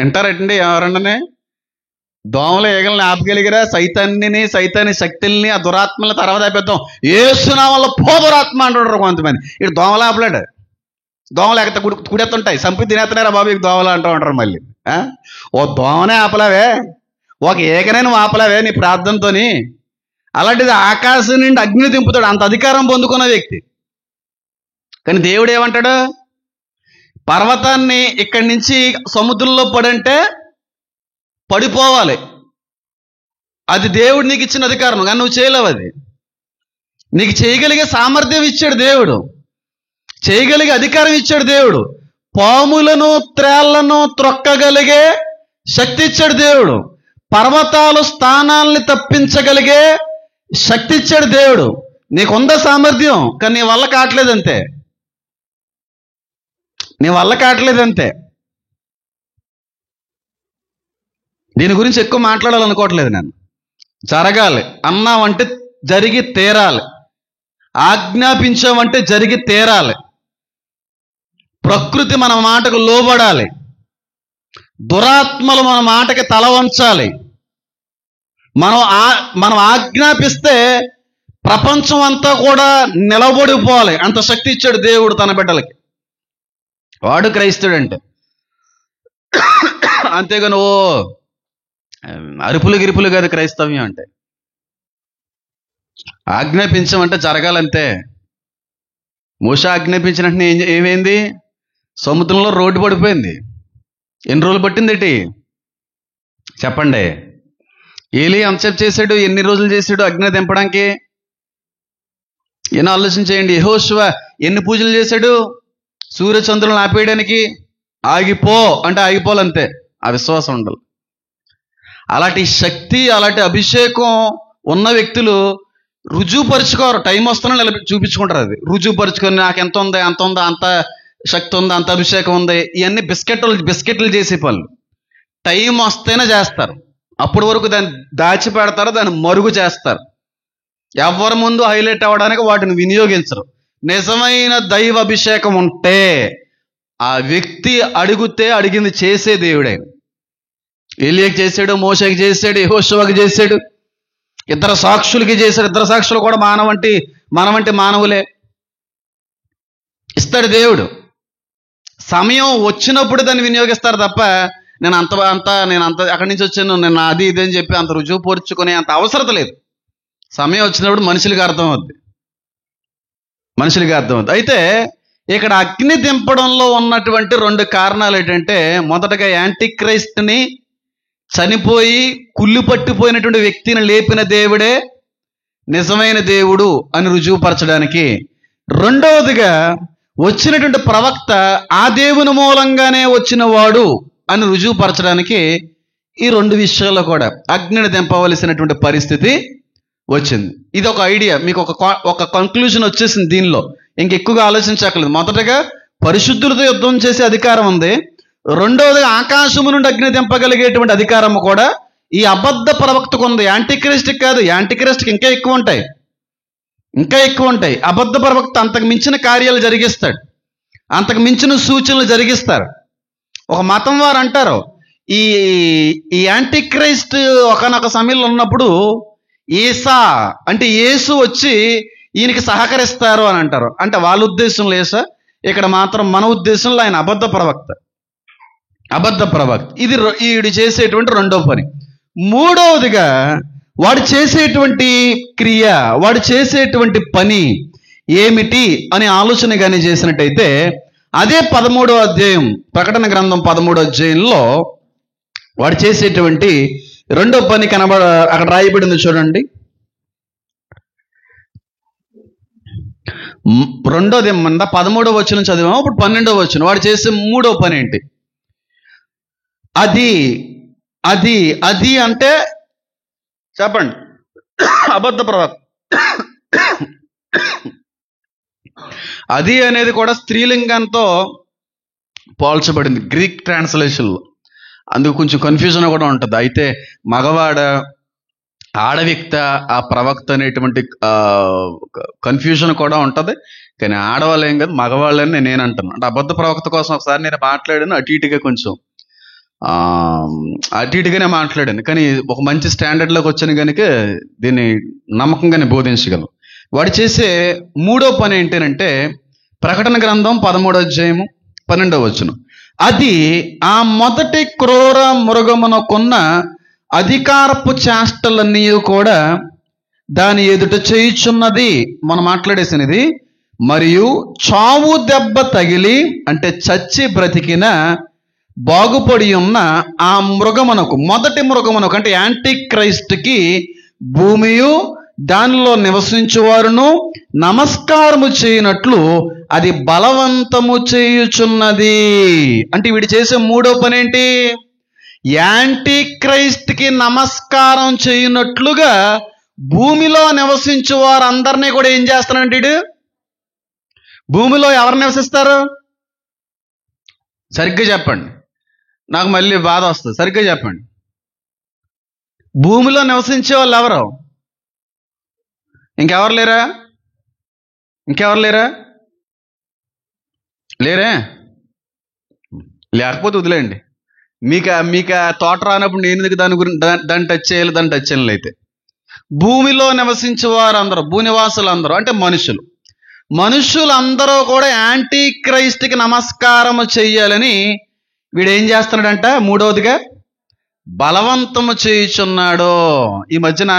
వింటారండి ఎవరన్నానే? దోమల ఏగల్ని ఆపగలిగిరా? సైతాన్ని శక్తుల్ని, ఆ దురాత్మల్ని తర్వాత ఆపేద్దాం, ఏసునామంలో పో దురాత్మ అంటుంటారు కొంతమంది. ఇక్కడ దోమలు ఆపలేడు. దోమలు ఎక్కడ కుడెత్తుంటాయి, సంపి తినేస్తున్నారా బాబు ఇక దోమలు అంటూ ఉంటారు. మళ్ళీ ఓ దోమనే ఆపలేవే, ఒక ఏకనే నువ్వు ఆపలేవే నీ ప్రార్థనతోని. అలాంటిది ఆకాశం నుండి అగ్ని దింపుతాడు, అంత అధికారం పొందుకున్న వ్యక్తి. కానీ దేవుడు ఏమంటాడు? పర్వతాన్ని ఇక్కడి నుంచి సముద్రంలో పడంటే పడిపోవాలి. అది దేవుడు నీకు ఇచ్చిన అధికారం, కానీ నువ్వు చేయలేవు. అది నీకు చేయగలిగే సామర్థ్యం ఇచ్చాడు దేవుడు, చేయగలిగే అధికారం ఇచ్చాడు దేవుడు. పాములను త్రేళ్లను త్రొక్కగలిగే శక్తి ఇచ్చాడు దేవుడు. పర్వతాలు స్థానాల్ని తప్పించగలిగే శక్తి ఇచ్చాడు దేవుడు. నీకుందా సామర్థ్యం, కానీ నీ వల్ల కావట్లేదంతే. నీ వల్ల కావట్లేదంతే. దీని గురించి ఎక్కువ మాట్లాడాలనుకోవట్లేదు నేను. జరగాలి అన్నామంటే జరిగి తీరాలి, ఆజ్ఞాపించామంటే జరిగి తీరాలి. ప్రకృతి మన మాటకు లోబడాలి, దురాత్మలు మన మాటకి తల వంచాలి. మనం ఆజ్ఞాపిస్తే ప్రపంచం అంతా కూడా నిలబడిపోవాలి. అంత శక్తి ఇచ్చాడు దేవుడు తన బిడ్డలకి. వాడు క్రైస్తుడంటే. అంతేగాని ఓ అరుపులు గిరుపులు కాదు క్రైస్తవ్యం అంటే. ఆజ్ఞాపించమంటే జరగాలంతే. మోషే ఆజ్ఞాపించినట్టు ఏమైంది? సముద్రంలో రోడ్డు పడిపోయింది. ఎన్ని రోజులు పట్టిందేటి చెప్పండి. ఏలీ ఎంతసేపు చేశాడు, ఎన్ని రోజులు చేశాడు అగ్ని దింపడానికి? ఏమో ఆలోచన చేయండి. యెహోషువ ఎన్ని పూజలు చేశాడు సూర్యచంద్రులను ఆపేయడానికి? ఆగిపో అంటే ఆగిపోవాలంతే, ఆ విశ్వాసం ఉండాలి. అలాంటి శక్తి, అలాంటి అభిషేకం ఉన్న వ్యక్తులు రుజువుపరుచుకోరు. టైం వస్తున్నా చూపించుకుంటారు. అది రుజువుపరుచుకొని నాకు ఎంత ఉంది, అంత ఉందా, అంత శక్తి ఉందా, అంత అభిషేకం ఉంది, ఇవన్నీ బిస్కెట్లు చేసే పనులు. టైం వస్తేనే చేస్తారు. అప్పటి వరకు దాన్ని దాచిపెడతారు, దాన్ని మరుగు చేస్తారు. ఎవరి ముందు హైలైట్ అవ్వడానికి వాటిని వినియోగించరు. నిజమైన దైవ అభిషేకం ఉంటే ఆ వ్యక్తి అడిగితే అడిగింది చేసే దేవుడే. ఏలియాకి చేశాడు, మోషేకి చేశాడు, యెహోషువకి చేశాడు, ఇద్దరు సాక్షులకి చేశాడు. ఇద్దరు సాక్షులు కూడా మనవంటి మానవులే. ఇస్తాడు దేవుడు. సమయం వచ్చినప్పుడు దాన్ని వినియోగిస్తారు తప్ప నేను అంత అక్కడి నుంచి వచ్చాను, నేను అది ఇది అని చెప్పి అంత రుజువు పోర్చుకునే అంత అవసరం లేదు. సమయం వచ్చినప్పుడు మనుషులకి అర్థమవుద్ది. అయితే ఇక్కడ అగ్ని దింపడంలో ఉన్నటువంటి 2 కారణాలు ఏంటంటే, మొదటగా యాంటిక్రైస్ట్ని, చనిపోయి కుళ్ళు పట్టిపోయినటువంటి వ్యక్తిని లేపిన దేవుడే నిజమైన దేవుడు అని రుజువుపరచడానికి. రెండవదిగా వచ్చినటువంటి ప్రవక్త ఆ దేవుని మూలంగానే వచ్చిన వాడు అని రుజువుపరచడానికి ఈ 2 విషయాల్లో కూడా అగ్నిని దింపవలసినటువంటి పరిస్థితి వచ్చింది. ఇది ఒక ఐడియా, మీకు ఒక కంక్లూజన్ వచ్చేసింది. దీనిలో ఇంకెక్కువగా ఆలోచించక్కర్లేదు. మొదటగా పరిశుద్ధులతో యుద్ధం చేసే అధికారం ఉంది. రెండవదిగా ఆకాశము నుండి అగ్ని దింపగలిగేటువంటి అధికారం కూడా ఈ అబద్ధ ప్రవక్తకు ఉంది. యాంటిక్రైస్ట్కి కాదు. యాంటిక్రైస్ట్కి ఇంకా ఎక్కువ ఉంటాయి. అబద్ధ ప్రవక్త అంతకు మించిన కార్యాలు జరిగిస్తాడు, అంతకు మించిన సూచనలు జరిగిస్తారు. ఒక మతం వారు అంటారు, ఈ యాంటిక్రైస్ట్ ఒకనొక సమయంలో ఉన్నప్పుడు ఈసా అంటే యేసు వచ్చి ఈయనకి సహకరిస్తారు అని అంటారు. అంటే వాళ్ళ ఉద్దేశంలో యేసా, ఇక్కడ మాత్రం మన ఉద్దేశంలో ఆయన అబద్ధ ప్రవక్త. ఇది వీడు చేసేటువంటి రెండో పని. మూడవదిగా వాడు చేసేటువంటి క్రియ, వాడు చేసేటువంటి పని ఏమిటి అని ఆలోచన కానీ చేసినట్టయితే అదే 13వ అధ్యాయం, ప్రకటన గ్రంథం 13వ అధ్యాయంలో వాడు చేసేటువంటి రెండో పని అక్కడ రాయబడింది చూడండి. రెండోది ఏమన్నా 13వ వచనం చదివాము, ఇప్పుడు 12వ వచనం. వాడు చేసే మూడో పని ఏంటి? అది అంటే చెప్పండి. అబద్ధ ప్రవక్త. అది అనేది కూడా స్త్రీలింగంతో పోల్చబడింది గ్రీక్ ట్రాన్స్లేషన్లో. అందుకు కొంచెం కన్ఫ్యూజన్ కూడా ఉంటుంది. అయితే మగవాడ, ఆడవ్యక్త, ఆ ప్రవక్త అనేటువంటి కన్ఫ్యూజన్ కూడా ఉంటుంది. కానీ ఆడవాళ్ళు ఏం కాదు, మగవాళ్ళని నేను అంటున్నాను. అంటే అబద్ధ ప్రవక్త కోసం ఒకసారి నేను మాట్లాడాను, అటు ఇటుగానే మాట్లాడాను. కానీ ఒక మంచి స్టాండర్డ్లోకి వచ్చాను కనుక దీన్ని నమ్మకంగానే బోధించగలను. వాడు చేసే మూడో పని ఏంటంటే ప్రకటన గ్రంథం 13వ అధ్యాయము 12వ వచనం. అది ఆ మొదటి క్రూర మృగమునకున్న అధికారపు చేష్టలన్నీ కూడా దాని ఎదుట చేయుచున్నది. మనం మాట్లాడేసినది. మరియు చావు దెబ్బ తగిలి అంటే చచ్చి బ్రతికిన బాగుపడి ఉన్న ఆ మృగమునకు, మొదటి మృగమునకు అంటే యాంటీ క్రైస్ట్కి భూమియు దానిలో నివసించువారును నమస్కారము చేయనట్లు అది బలవంతము చేయుచున్నది. అంటే వీడు చేసే మూడో పని ఏంటి? యాంటీ క్రైస్ట్కి నమస్కారం చేయనట్లుగా భూమిలో నివసించే వారందరినీ కూడా ఏం చేస్తానంటే వీడు? భూమిలో ఎవరు నివసిస్తారు? సరిగ్గా చెప్పండి, నాకు మళ్ళీ బాధ వస్తుంది. సరిగ్గా చెప్పండి. భూమిలో నివసించే వాళ్ళు ఎవరు? ఇంకెవరు లేరా? లేరే? లేకపోతే వదిలేయండి. మీకు తోట రానప్పుడు నేను ఎందుకు దాన్ని టచ్ చేయాలి? అయితే భూమిలో నివసించే వారందరూ, భూనివాసులందరూ అంటే మనుషులందరూ కూడా యాంటీ క్రైస్ట్కి నమస్కారం చెయ్యాలని వీడు ఏం చేస్తున్నాడంట? మూడవదిగా బలవంతము చేయుచున్నాడు. ఈ మధ్యన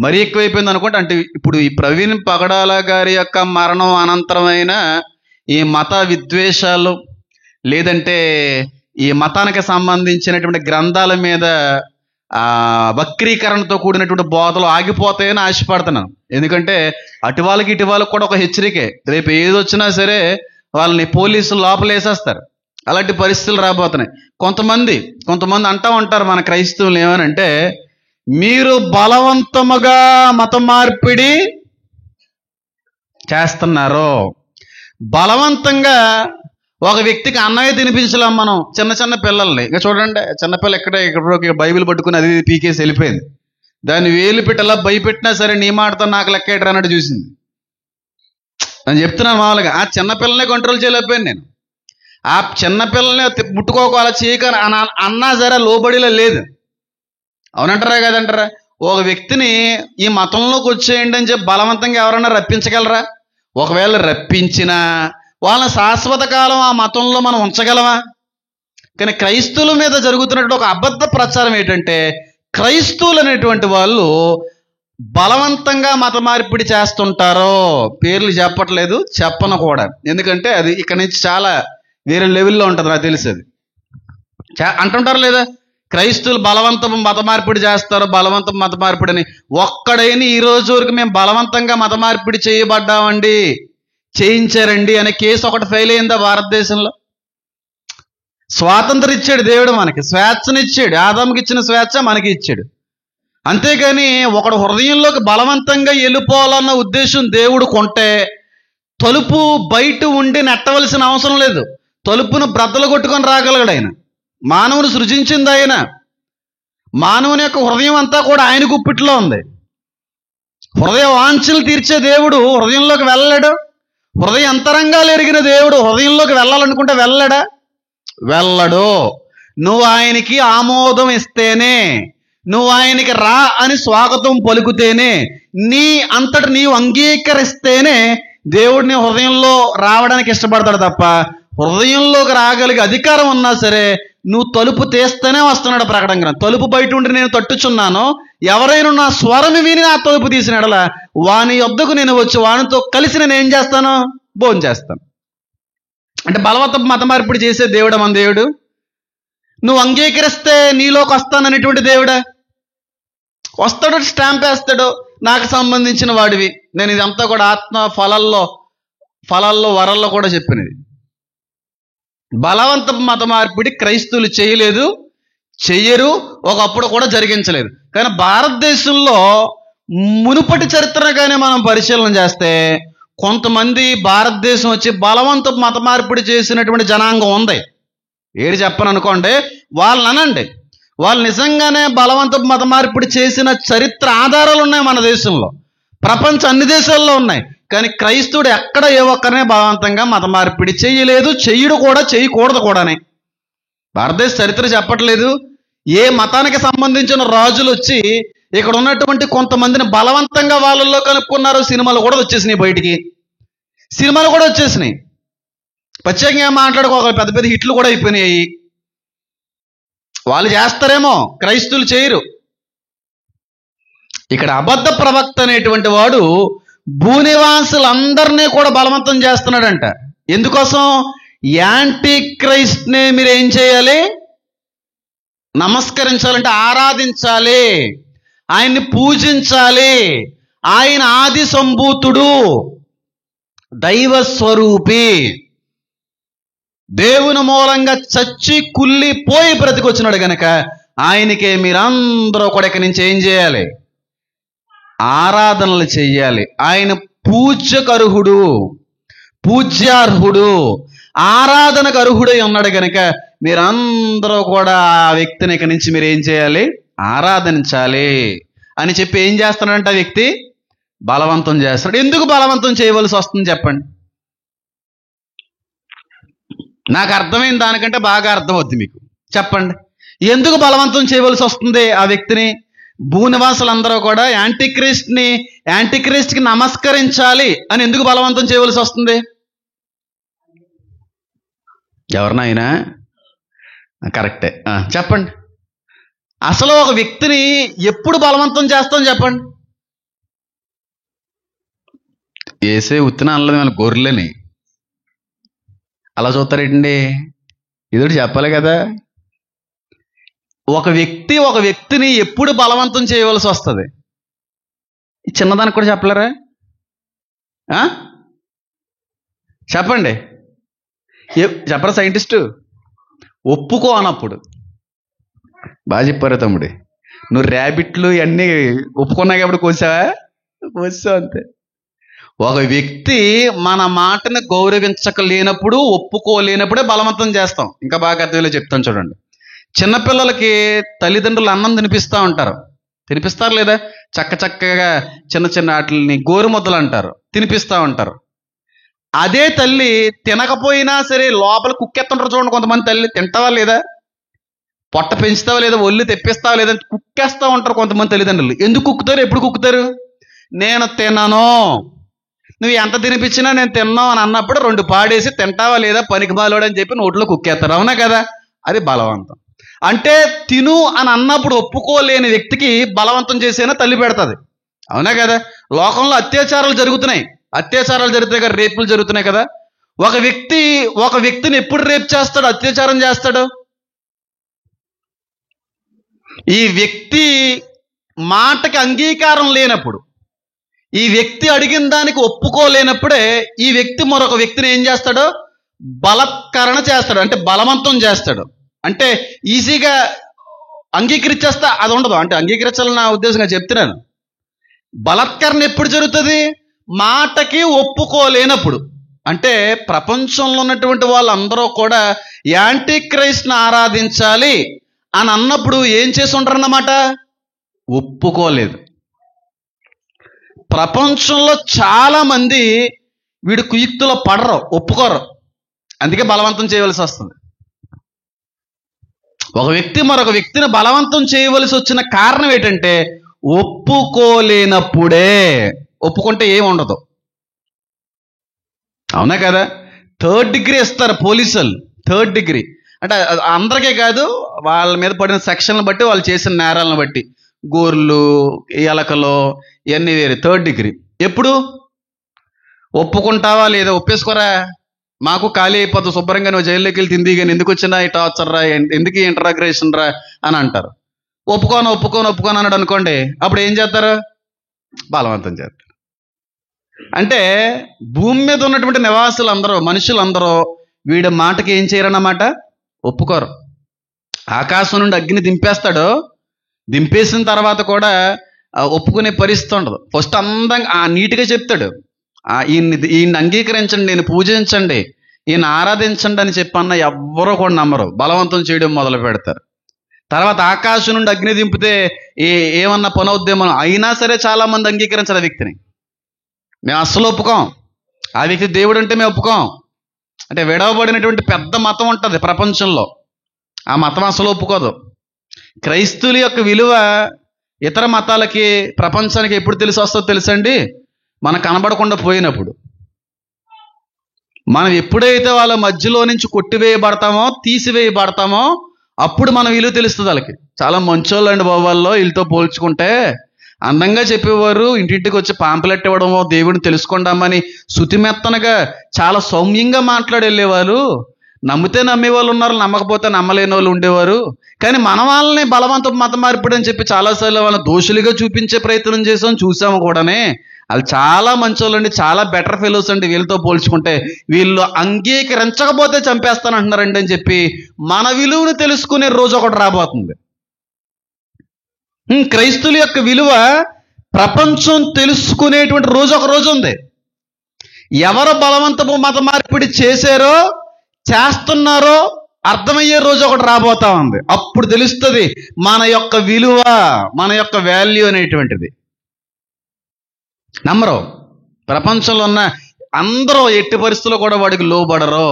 మరీ ఎక్కువైపోయింది అనుకోండి. అంటే ఇప్పుడు ఈ ప్రవీణ్ పగడాల గారి యొక్క మరణం అనంతరమైన ఈ మత విద్వేషాలు, లేదంటే ఈ మతానికి సంబంధించినటువంటి గ్రంథాల మీద వక్రీకరణతో కూడినటువంటి బోధలు ఆగిపోతాయని ఆశపడుతున్నాను. ఎందుకంటే అటు వాళ్ళకి ఇటు వాళ్ళకి కూడా ఒక హెచ్చరికే, రేపు ఏది వచ్చినా సరే వాళ్ళని పోలీసులు లోపల వేసేస్తారు. అలాంటి పరిస్థితులు రాబోతున్నాయి. కొంతమంది అంటూ ఉంటారు మన క్రైస్తవులు ఏమనంటే, మీరు బలవంతముగా మత మార్పిడి చేస్తున్నారు. బలవంతంగా ఒక వ్యక్తికి అన్నమే తినిపించలేం మనం చిన్న పిల్లల్ని. ఇంకా చూడండి, చిన్నపిల్ల ఇక్కడ బైబిల్ పట్టుకుని అది పీకేసి వెళ్ళిపోయింది. దాన్ని వేలు పెట్టలా భయపెట్టినా సరే నీ మాటతో నాకు లెక్కేటరా అన్నట్టు చూసింది. నేను చెప్తున్నాను మామూలుగా ఆ చిన్నపిల్లనే కంట్రోల్ చేయలేకపోయాను నేను. ఆ చిన్నపిల్లల్ని ముట్టుకోక చేయక అన్నా సరే లోబడిలో లేదు. అవునంటారా కదంటారా? ఒక వ్యక్తిని ఈ మతంలోకి వచ్చేయండి అని చెప్పి బలవంతంగా ఎవరన్నా రప్పించగలరా? ఒకవేళ రప్పించినా వాళ్ళ శాశ్వత కాలం ఆ మతంలో మనం ఉంచగలమా? కానీ క్రైస్తవుల మీద జరుగుతున్నటువంటి ఒక అబద్ధ ప్రచారం ఏంటంటే, క్రైస్తవులు అనేటువంటి వాళ్ళు బలవంతంగా మత మార్పిడి చేస్తుంటారో. పేర్లు చెప్పట్లేదు, చెప్పను కూడా, ఎందుకంటే అది ఇక్కడ నుంచి చాలా వేరే లెవెల్లో ఉంటుంది. నాకు తెలిసేది అంటుంటారు లేదా, క్రైస్తవులు బలవంతం మత మార్పిడి చేస్తారు, బలవంతం మత మార్పిడి అని. ఒక్కడైనా ఈ రోజు వరకు మేము బలవంతంగా మత మార్పిడి చేయబడ్డామండి, చేయించారండి అనే కేసు ఒకటి ఫెయిల్ అయిందా భారతదేశంలో? స్వాతంత్రం ఇచ్చాడు దేవుడు, మనకి స్వేచ్ఛనిచ్చాడు. ఆదాముకి ఇచ్చిన స్వేచ్ఛ మనకి ఇచ్చాడు. అంతేగాని ఒకడు హృదయంలోకి బలవంతంగా వెళ్ళిపోవాలన్న ఉద్దేశం దేవుడు కొంటే తలుపు బయట ఉండి నెట్టవలసిన అవసరం లేదు. తలుపును బ్రద్దలు కొట్టుకొని రాగలగాడు ఆయన. మానవుని సృజించింది ఆయన. మానవుని యొక్క హృదయం అంతా కూడా ఆయన గుప్పిట్లో ఉంది. హృదయ వాంఛలు తీర్చే దేవుడు హృదయంలోకి వెళ్ళలేడు. హృదయ అంతరంగాలు ఎరిగిన దేవుడు హృదయంలోకి వెళ్ళాలనుకుంటే వెళ్ళడు. నువ్వు ఆయనకి ఆమోదం ఇస్తేనే, నువ్వు ఆయనకి రా అని స్వాగతం పలుకుతేనే, నీ అంతటి నీవు అంగీకరిస్తేనే దేవుడిని హృదయంలో రావడానికి ఇష్టపడతాడు తప్ప, హృదయంలోకి రాగలిగే అధికారం ఉన్నా సరే నువ్వు తలుపు తీస్తేనే వస్తున్నాడు. ప్రకటన తలుపు బయట ఉండి నేను తట్టుచున్నాను, ఎవరైనా నా స్వరం విని నా తలుపు తీసినాడలా వాని యొద్దకు నేను వచ్చి వానితో కలిసి నేను ఏం చేస్తాను? భోజనం చేస్తాను. అంటే బలవంతపు మత మార్పిడి చేసే దేవుడా మన దేవుడు? నువ్వు అంగీకరిస్తే నీలోకి వస్తాననేటువంటి దేవుడా? వస్తాడు, స్టాంప్ వేస్తాడు, నాకు సంబంధించిన వాడివి. నేను ఇదంతా కూడా ఆత్మ ఫలాల్లో వరల్లో కూడా చెప్పినది. బలవంతపు మత మార్పిడి క్రైస్తవులు చేయలేదు, చెయ్యరు, ఒకప్పుడు కూడా జరిగించలేదు. కానీ భారతదేశంలో మునుపటి చరిత్రగానే మనం పరిశీలన చేస్తే కొంతమంది భారతదేశం వచ్చి బలవంతపు మత మార్పిడి చేసినటువంటి జనాంగం ఉంది. ఏడు చెప్పను అనుకోండి, వాళ్ళని అనండి. వాళ్ళు నిజంగానే బలవంతపు మత మార్పిడి చేసిన చరిత్ర ఆధారాలు ఉన్నాయి మన దేశంలో, ప్రపంచ అన్ని దేశాల్లో ఉన్నాయి. కానీ క్రైస్తవుడు ఎక్కడ ఏ ఒక్కరినే బలవంతంగా మత మార్పిడి చేయలేదు, చెయ్యడు కూడా, చేయకూడదు కూడానే. భారతదేశ చరిత్ర చెప్పట్లేదు. ఏ మతానికి సంబంధించిన రాజులు వచ్చి ఇక్కడ ఉన్నటువంటి కొంతమందిని బలవంతంగా వాళ్ళల్లో కలుపుకున్నారు. సినిమాలు కూడా వచ్చేసినాయి, బయటికి సినిమాలు కూడా వచ్చేసినాయి. ప్రత్యేకంగా మాట్లాడుకోవాలి, పెద్ద పెద్ద హిట్లు కూడా అయిపోయినాయి. వాళ్ళు చేస్తారేమో, క్రైస్తవులు చేయరు. ఇక్కడ అబద్ధ ప్రవక్త అనేటువంటి వాడు భూనివాసులందరినీ కూడా బలవంతం చేస్తున్నాడంట. ఎందుకోసం? యాంటీ క్రైస్ట్ని మీరు ఏం చేయాలి? నమస్కరించాలంటే ఆరాధించాలి, ఆయన్ని పూజించాలి. ఆయన ఆది సంభూతుడు, దైవ స్వరూపి, దేవుని మూలంగా చచ్చి కుళ్ళిపోయి బ్రతికొచ్చినాడు గనక ఆయనకే మీరందరూ కూడా ఇక్కడి నుంచి ఏం చేయాలి? ఆరాధనలు చెయ్యాలి. ఆయన పూజ్యకర్హుడు, పూజ్యార్హుడు, ఆరాధనకు అర్హుడై ఉన్నాడు గనక మీరందరూ కూడా ఆ వ్యక్తిని ఇక్కడి నుంచి మీరు ఏం చేయాలి? ఆరాధించాలి అని చెప్పి ఏం చేస్తున్నాడంటే ఆ వ్యక్తి బలవంతం చేస్తున్నాడు. ఎందుకు బలవంతం చేయవలసి వస్తుంది చెప్పండి? నాకు అర్థమైన దానికంటే బాగా అర్థమవుద్ది మీకు. చెప్పండి, ఎందుకు బలవంతం చేయవలసి వస్తుంది ఆ వ్యక్తిని? భూనివాసులందరూ కూడా యాంటీక్రిస్ట్కి నమస్కరించాలి అని ఎందుకు బలవంతం చేయవలసి వస్తుంది? ఎవరినైనా కరెక్టే, చెప్పండి. అసలు ఒక వ్యక్తిని ఎప్పుడు బలవంతం చేస్తాం చెప్పండి? వేసే ఉత్తిన అనలేదు మన గొర్రెలని. అలా చూస్తారేంటండి? ఇదొకటి చెప్పాలి కదా. ఒక వ్యక్తిని ఎప్పుడు బలవంతం చేయవలసి వస్తుంది? ఈ చిన్నదానికి కూడా చెప్పలేరా? చెప్పండి, చెప్పరా సైంటిస్టు? ఒప్పుకో అన్నప్పుడు. బాగా చెప్పారు తమ్ముడి. నువ్వు ర్యాబిట్లు ఇవన్నీ ఒప్పుకున్నా కాబట్టి కోసావు అంతే. ఒక వ్యక్తి మన మాటను గౌరవించలేనప్పుడు, ఒప్పుకోలేనప్పుడే బలవంతం చేస్తాం. ఇంకా బాగా అర్థంలో చెప్తాను చూడండి. చిన్నపిల్లలకి తల్లిదండ్రులు అన్నం తినిపిస్తారు లేదా? చక్కగా చిన్న చిన్న వాటిని గోరుముద్దలు అంటారు, తినిపిస్తూ ఉంటారు. అదే తల్లి తినకపోయినా సరే లోపల కుక్కెత్తుంటారు చూడండి కొంతమంది. తల్లి తింటావా లేదా, పొట్ట పెంచుతావా లేదా, ఒళ్ళు తెప్పిస్తావా లేదా, కుక్కేస్తూ ఉంటారు కొంతమంది తల్లిదండ్రులు. ఎందుకు కుక్కుతారు? ఎప్పుడు కుక్కుతారు? నేను తినను, నువ్వు ఎంత తినిపించినా నేను తిన్నావు అని అన్నప్పుడు 2 పాడేసి తింటావా లేదా పనికి బాలోడు అని చెప్పి నోట్లో కుక్కేస్తారు. అవునా కదా? అది బలవంతం. అంటే తిను అని అన్నప్పుడు ఒప్పుకోలేని వ్యక్తికి బలవంతం చేసేనా తల్లి పెడుతుంది. అవునా కదా? లోకంలో అత్యాచారాలు జరుగుతాయి కదా, రేపులు జరుగుతున్నాయి కదా. ఒక వ్యక్తిని ఎప్పుడు రేపు చేస్తాడు, అత్యాచారం చేస్తాడు? ఈ వ్యక్తి మాటకి అంగీకారం లేనప్పుడు, ఈ వ్యక్తి అడిగిన దానికి ఒప్పుకోలేనప్పుడే ఈ వ్యక్తి మరొక వ్యక్తిని ఏం చేస్తాడు? బలత్కరణ చేస్తాడు, అంటే బలవంతం చేస్తాడు. అంటే ఈజీగా అంగీకరించేస్తా అది ఉండదు. అంటే అంగీకరించాలని నా ఉద్దేశంగా చెప్తున్నాను. బలత్కరణ ఎప్పుడు జరుగుతుంది? మాటకి ఒప్పుకోలేనప్పుడు. అంటే ప్రపంచంలో ఉన్నటువంటి వాళ్ళందరూ కూడా యాంటీ క్రైస్ట్ని ఆరాధించాలి అని అన్నప్పుడు ఏం చేసి ఉంటారన్నమాట? ఒప్పుకోలేదు. ప్రపంచంలో చాలా మంది వీడి కుయుక్తులో పడరు, ఒప్పుకోరు. అందుకే బలవంతం చేయవలసి వస్తుంది. ఒక వ్యక్తి మరొక వ్యక్తిని బలవంతం చేయవలసి వచ్చిన కారణం ఏంటంటే ఒప్పుకోలేనప్పుడే. ఒప్పుకుంటే ఏమి ఉండదు. అవునా కదా? 3rd డిగ్రీ ఇస్తారు పోలీసులు. 3rd డిగ్రీ అంటే అందరికీ కాదు, వాళ్ళ మీద పడిన సెక్షన్లను బట్టి, వాళ్ళు చేసిన నేరాలను బట్టి. గోర్లు, ఎలకలు ఇవన్నీ వేరే. 3rd డిగ్రీ ఎప్పుడు? ఒప్పుకుంటావా లేదా? ఒప్పేసుకోరా, మాకు ఖాళీ అయిపోతుంది, శుభ్రంగా నువ్వు జైల్లోకి వెళ్ళి తింది, కానీ ఎందుకు వచ్చినా ఈ టార్చర్ రా, ఎందుకు ఈ ఇంటరాగ్రేషన్ రా అని అంటారు. ఒప్పుకోను అన్నాడు అనుకోండి, అప్పుడు ఏం చేస్తారు? బలవంతం చేస్తారు. అంటే భూమి మీద ఉన్నటువంటి నివాసులందరూ, మనుషులందరూ వీడి మాటకి ఏం చేయరన్నమాట? ఒప్పుకోరు. ఆకాశం నుండి అగ్ని దింపేస్తాడు, దింపేసిన తర్వాత కూడా ఒప్పుకునే పరిస్థితి ఉండదు. ఫస్ట్ అందంగా నీట్గా చెప్తాడు, ఈయన్ని అంగీకరించండి, నేను పూజించండి, ఈయన ఆరాధించండి అని చెప్పన్న ఎవ్వరూ కూడా నమ్మరు, బలవంతం చేయడం మొదలు పెడతారు. తర్వాత ఆకాశం నుండి అగ్ని దింపితే ఏమన్నా పని అవుద్దేమో అయినా సరే చాలా మంది అంగీకరించారు ఆ వ్యక్తిని. మేము అస్సలు ఒప్పుకోం, ఆ వ్యక్తి దేవుడు అంటే మేము ఒప్పుకోం. అంటే విడవబడినటువంటి పెద్ద మతం ఉంటుంది ప్రపంచంలో, ఆ మతం అసలు ఒప్పుకోదు. క్రైస్తవుల యొక్క విలువ ఇతర మతాలకి, ప్రపంచానికి ఎప్పుడు తెలిసి వస్తుందో తెలుసండి? మనకు కనబడకుండా పోయినప్పుడు. మనం ఎప్పుడైతే వాళ్ళ మధ్యలో నుంచి కొట్టివేయబడతామో, తీసివేయబడతామో, అప్పుడు మన విలువ తెలుస్తుంది వాళ్ళకి. చాలా మంచోళ్ళు అండి బాబు వాళ్ళు, వీళ్ళతో పోల్చుకుంటే. అందంగా చెప్పేవారు, ఇంటింటికి వచ్చి పాంపులెట్ ఇవ్వడమో, దేవుడిని తెలుసుకుందామని శుతిమెత్తనగా చాలా సౌమ్యంగా మాట్లాడి వెళ్ళేవారు. నమ్మితే నమ్మేవాళ్ళు ఉన్నారు, నమ్మకపోతే నమ్మలేని వాళ్ళు ఉండేవారు. కానీ మన వాళ్ళని బలవంతం మత మార్పిడి అని చెప్పి చాలాసార్లు వాళ్ళని దోషులుగా చూపించే ప్రయత్నం చూసాము కూడానే. వాళ్ళు చాలా మంచోళ్ళు అండి, చాలా బెటర్ ఫెలోస్ అండి. వీళ్ళతో పోల్చుకుంటే వీళ్ళు అంగీకరించకపోతే చంపేస్తానంటున్నారండి అని చెప్పి మన విలువను తెలుసుకునే రోజు ఒకటి రాబోతుంది. క్రైస్తువుల యొక్క విలువ ప్రపంచం తెలుసుకునేటువంటి రోజు ఒక రోజు ఉంది. ఎవరు బలవంతపు మత మార్పిడి చేశారో, చేస్తున్నారో అర్థమయ్యే రోజు ఒకటి రాబోతా ఉంది. అప్పుడు తెలుస్తుంది మన యొక్క విలువ, మన యొక్క వాల్యూ అనేటువంటిది. నమ్మరు. ప్రపంచంలో ఉన్న అందరూ ఎట్టి పరిస్థితుల్లో కూడా వాడికి లోబడరు.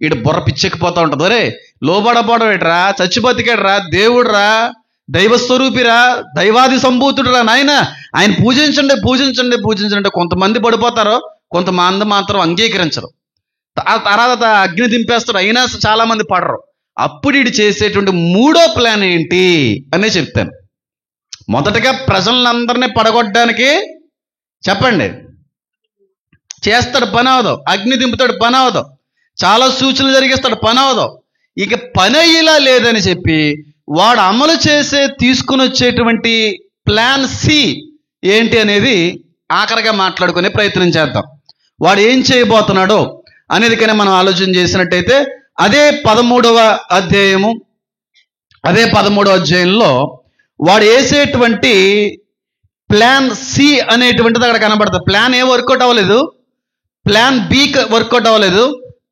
ఈడు బుర్ర పిచ్చెక్కిపోతా ఉంటుంది. ఒరే లోబడపోవడం ఏట్రా, చచ్చి బతికాడురా, దేవుడురా, దైవస్వరూపిరా, దైవాది సంభూతుడురా నాయన, ఆయన పూజించండి. కొంతమంది పడిపోతారు, కొంతమంది మాత్రం అంగీకరించరు. ఆ తర్వాత అగ్ని దింపేస్తారు, అయినా చాలా మంది పడరు. అప్పుడు వీడు చేసేటువంటి 3వ ప్లాన్ ఏంటి అనే చెప్తాను. మొదటగా ప్రజలందరినీ పడగొట్టడానికి చెప్పండి చేస్తాడు, పని అవదు. అగ్ని దింపుతాడు, పని అవదు. చాలా సూచనలు జరిగిస్తాడు, పని అవదు. ఇక పని అయ్యేలా లేదని చెప్పి వాడు అమలు తీసుకుని వచ్చేటువంటి ప్లాన్ సి ఏంటి అనేది ఆఖరిగా మాట్లాడుకునే ప్రయత్నం చేద్దాం. వాడు ఏం చేయబోతున్నాడో అనేది కానీ మనం ఆలోచన చేసినట్టయితే అదే 13వ అధ్యాయంలో వాడు వేసేటువంటి ప్లాన్ సి అనేటువంటిది అక్కడ కనబడుతుంది. ప్లాన్ ఏ వర్కౌట్ అవ్వలేదు, ప్లాన్ బి వర్కౌట్ అవ్వలేదు,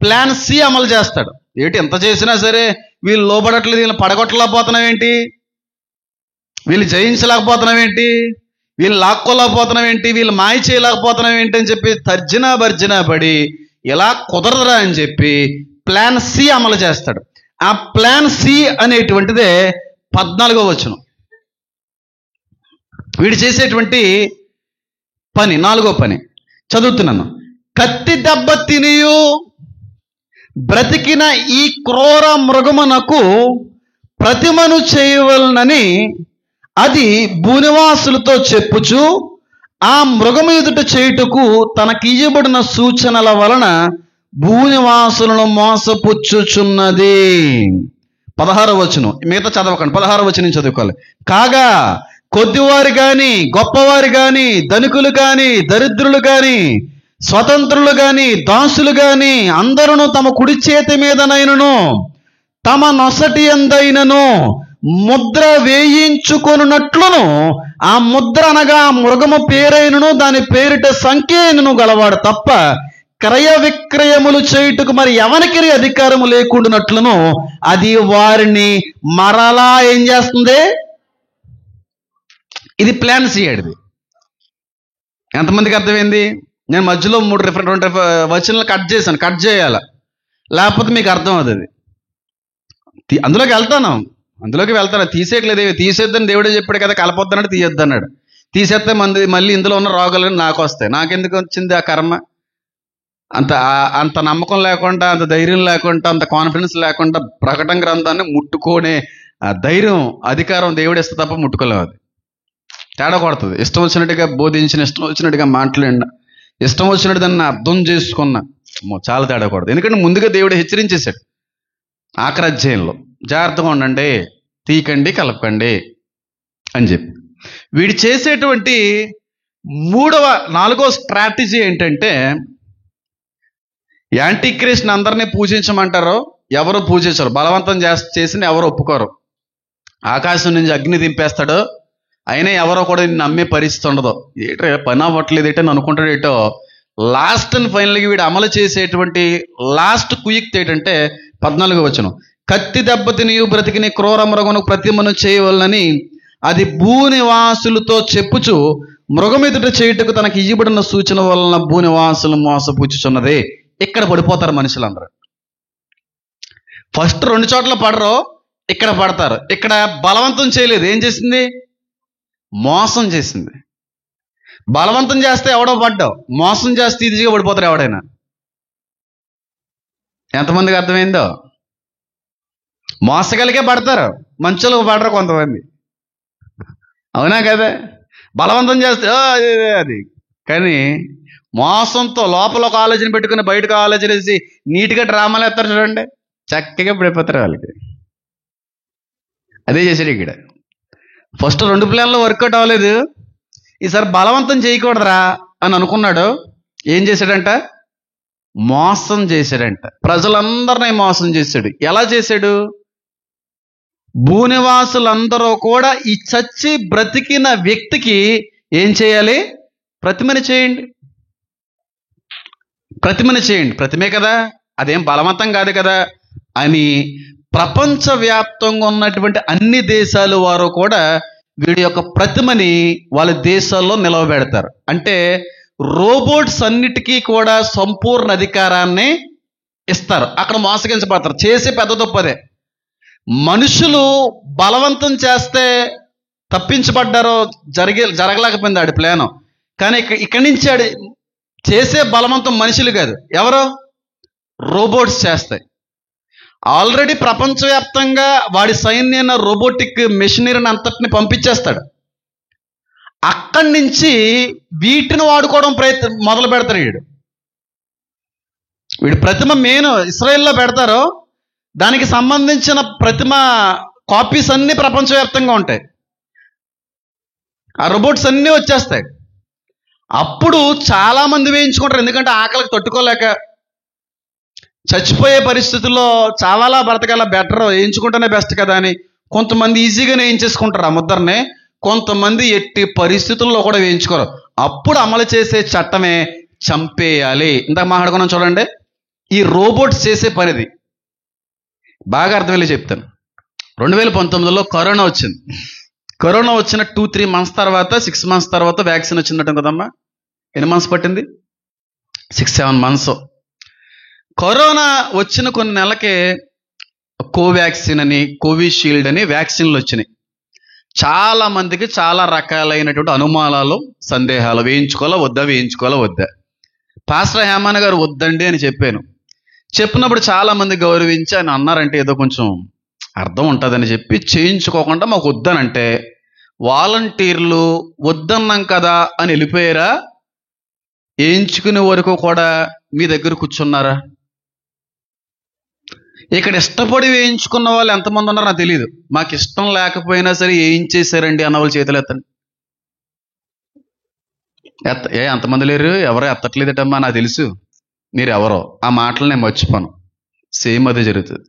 ప్లాన్ సి అమలు చేస్తాడు. ఏంటి ఎంత చేసినా సరే వీళ్ళు లోపడట్లేదు, వీళ్ళు పడగొట్టలేకపోతున్నావేంటి, వీళ్ళు జయించలేకపోతున్నావేంటి, వీళ్ళు లాక్కోలేకపోతున్నావేంటి, వీళ్ళు మాయ చేయలేకపోతున్నావేంటి అని చెప్పి తర్జనా పడి ఇలా కుదరదురా అని చెప్పి ప్లాన్ సి అమలు చేస్తాడు. ఆ ప్లాన్ సి అనేటువంటిదే 14వ వచనం. వీడు చేసేటువంటి పని 4వ పని చదువుతున్నాను. కత్తి దెబ్బ తినియు బ్రతికిన ఈ క్రూర మృగమునకు ప్రతిమను చేయవలనని అది భూనివాసులతో చెప్పుచు ఆ మృగము ఎదుట చేయుటకు తనకియ్యబడిన సూచనల వలన భూనివాసులను మోసపుచ్చుచున్నది. 16వ వచనం, మిగతా చదవకండి, 16వ వచనం చదువుకోవాలి. కాగా కొద్దివారు గాని, గొప్పవారు గాని, ధనికులు గాని, దరిద్రులు గాని, స్వతంత్రులు గాని, దాసులు గాని అందరూ తమ కుడి చేతి మీదనైనను తమ నొసటి ఎందైనను ముద్ర వేయించుకొనున్నట్లును, ఆ ముద్ర అనగా మృగము పేరైనను దాని పేరిట సంఖ్యను గలవాడు తప్ప క్రయ విక్రయములు చేయుటకు మరి ఎవరికి అధికారము లేకుండానట్లును అది వారిని మరలా ఏం చేస్తుంది? ఇది ప్లాన్ చేయడిది. ఎంతమందికి అర్థమైంది? నేను మధ్యలో 2 వచనాలు కట్ చేయాల, లేకపోతే మీకు అర్థం అవుతుంది. అందులోకి వెళ్తాను, తీసేయట్లేదు. తీసేద్దని దేవుడే చెప్పాడు కదా, కలపొద్దన్నాడు, తీయొద్దన్నాడు. తీసేస్తే మళ్ళీ ఇందులో ఉన్న రోగాలు నాకు వస్తాయి. నాకెందుకు వచ్చింది ఆ కర్మ? అంత నమ్మకం లేకుండా, అంత ధైర్యం లేకుండా, అంత కాన్ఫిడెన్స్ లేకుండా ప్రకటన గ్రంథాన్ని ముట్టుకునే ధైర్యం, అధికారం దేవుడు ఇస్తే తప్ప ముట్టుకోలేవు. అది తేడా కొడుతుంది. ఇష్టం వచ్చినట్టుగా బోధించిన, ఇష్టం వచ్చినట్టుగా మాట్లాడిన, ఇష్టం వచ్చినట్టు దాన్ని అర్థం చేసుకున్నా చాలా తేడా కొడుతుంది. ఎందుకంటే ముందుగా దేవుడు హెచ్చరించేశాడు ఆఖరి అధ్యాయంలో, జాగ్రత్తగా ఉండండి, తీయకండి, కలపకండి అని చెప్పి. వీడు చేసేటువంటి 4వ స్ట్రాటజీ ఏంటంటే, యాంటీక్రిస్ట్ అందరినీ పూజించమంటారు, ఎవరు పూజించరు. బలవంతం చేసిన ఎవరు ఒప్పుకోరు. ఆకాశం నుంచి అగ్ని దింపేస్తాడు, అయినా ఎవరో కూడా నమ్మే పరిస్థితి ఉండదు. ఏటో పని అవ్వట్లేదు ఏంటని అనుకుంటాడు. ఏటో లాస్ట్ అండ్ ఫైనల్గా వీడు అమలు చేసేటువంటి లాస్ట్ కుయుక్తి ఏంటంటే 14వ వచనం. కత్తి దెబ్బతినియు బ్రతికిన క్రూర మృగమును ప్రతిమను చేయవలనని అది భూనివాసులతో చెప్పుచు మృగమెదుట చేయుటకు తనకి ఇయ్యబడిన సూచన వలన భూనివాసులు మోసపుచ్చుచున్నది. ఇక్కడ పడిపోతారు మనుషులందరూ. ఫస్ట్ 2 చోట్ల పడరు, ఇక్కడ పడతారు. ఇక్కడ బలవంతం చేయలేదు, ఏం చేసింది? మోసం చేసింది. బలవంతం చేస్తే ఎవడో పడ్డావు, మోసం చేస్తే ఈజీగా పడిపోతారు ఎవడైనా. ఎంతమందికి అర్థమైందో? మోసగలిగే పడతారు, మంచులకు పడరు కొంతమంది, అవునా కదా? బలవంతం చేస్తే అది, కానీ మోసంతో లోపల ఒక ఆలోచన పెట్టుకుని బయటకు ఆలోచన వేసి నీట్గా డ్రామాలు వేస్తారు చూడండి, చక్కగా పడిపోతారు వాళ్ళకి. అదే చేశాడు ఇక్కడ. ఫస్ట్ 2 ప్లాన్లు వర్కౌట్ అవ్వలేదు, ఈసారి బలవంతం చేయకూడదురా అని అనుకున్నాడు. ఏం చేశాడంట? మోసం చేశాడంట. ప్రజలందరినీ మోసం చేశాడు. ఎలా చేశాడు? భూనివాసులందరూ కూడా ఈ చచ్చి బ్రతికిన వ్యక్తికి ఏం చేయాలి? ప్రతిమని చేయండి, ప్రతిమని చేయండి. ప్రతిమే కదా, అదేం బలవంతం కాదు కదా అని ప్రపంచవ్యాప్తంగా ఉన్నటువంటి అన్ని దేశాల వారు కూడా వీడి యొక్క ప్రతిమని వాళ్ళ దేశాల్లో నిలవబెడతారు. అంటే రోబోట్స్ అన్నిటికీ కూడా సంపూర్ణ అధికారాన్ని ఇస్తారు. అక్కడ మోసగించబడతారు. చేసే పెద్ద తప్పదే. మనుషులు బలవంతం చేస్తే తప్పించబడ్డారో, జరగలేకపోయింది ఆడి ప్లాను. కానీ ఇక్కడి నుంచి ఆడి చేసే బలవంతం మనుషులు కాదు, ఎవరో రోబోట్స్ చేస్తాయి. ఆల్రెడీ ప్రపంచవ్యాప్తంగా వాడి సైన్యాన్ని రోబోటిక్ మెషినరీని అంతటిని పంపించేస్తాడు. అక్కడి నుంచి వీటిని వాడుకోవడం మొదలు పెడతాడు వీడు. వీడి ప్రతిమ మెయిన్ ఇస్రాయేల్లో పెడతారు, దానికి సంబంధించిన ప్రతిమ కాపీస్ అన్నీ ప్రపంచవ్యాప్తంగా ఉంటాయి. ఆ రోబోట్స్ అన్నీ వచ్చేస్తాయి. అప్పుడు చాలా మంది వేయించుకుంటారు, ఎందుకంటే ఆకలికి తట్టుకోలేక చచ్చిపోయే పరిస్థితుల్లో చావాలా బ్రతకాలా, బెటర్ వేయించుకుంటేనే బెస్ట్ కదా అని కొంతమంది ఈజీగానే వేయించేసుకుంటారు ఆ ముద్రని. కొంతమంది ఎట్టి పరిస్థితుల్లో కూడా వేయించుకోరు. అప్పుడు అమలు చేసే చట్టమే చంపేయాలి. ఇందాక మాట్లాడుకున్నాం చూడండి, ఈ రోబోట్స్ చేసే పనిది. బాగా అర్థమయ్యే చెప్తాను. 2019లో కరోనా వచ్చింది. కరోనా వచ్చిన 2-3 months తర్వాత, 6 months తర్వాత వ్యాక్సిన్ వచ్చిందట కదమ్మా. ఎన్ని మంత్స్ పట్టింది? 6-7 months. కరోనా వచ్చిన కొన్ని నెలలకే కోవాక్సిన్ అని, కోవిషీల్డ్ అని వ్యాక్సిన్లు వచ్చినాయి. చాలా మందికి చాలా రకాలైనటువంటి అనుమానాలు, సందేహాలు, వేయించుకోవాలా వద్దా. పాస్టర్ హేమాన్ గారు వద్దండి అని చెప్పాను. చెప్పినప్పుడు చాలా మంది గౌరవించి ఆయన అన్నారంటే ఏదో కొంచెం అర్థం ఉంటుందని చెప్పి చేయించుకోకుండా మాకు వద్దనంటే, వాలంటీర్లు వద్దన్నాం కదా అని వెళ్ళిపోయారా? వేయించుకునే వరకు కూడా మీ దగ్గర కూర్చున్నారా? ఇక్కడ ఇష్టపడి వేయించుకున్న వాళ్ళు ఎంతమంది ఉన్నారో నాకు తెలియదు. మాకు ఇష్టం లేకపోయినా సరే వేయించేశారండి అన్న వాళ్ళు చేతులు ఎత్తండి. అంతమంది లేరు, ఎవరో ఎత్తట్లేదటమ్మా. నాకు తెలుసు మీరు ఎవరో. ఆ మాటలు నేను మర్చిపోను. సేమ్ అదే జరుగుతుంది.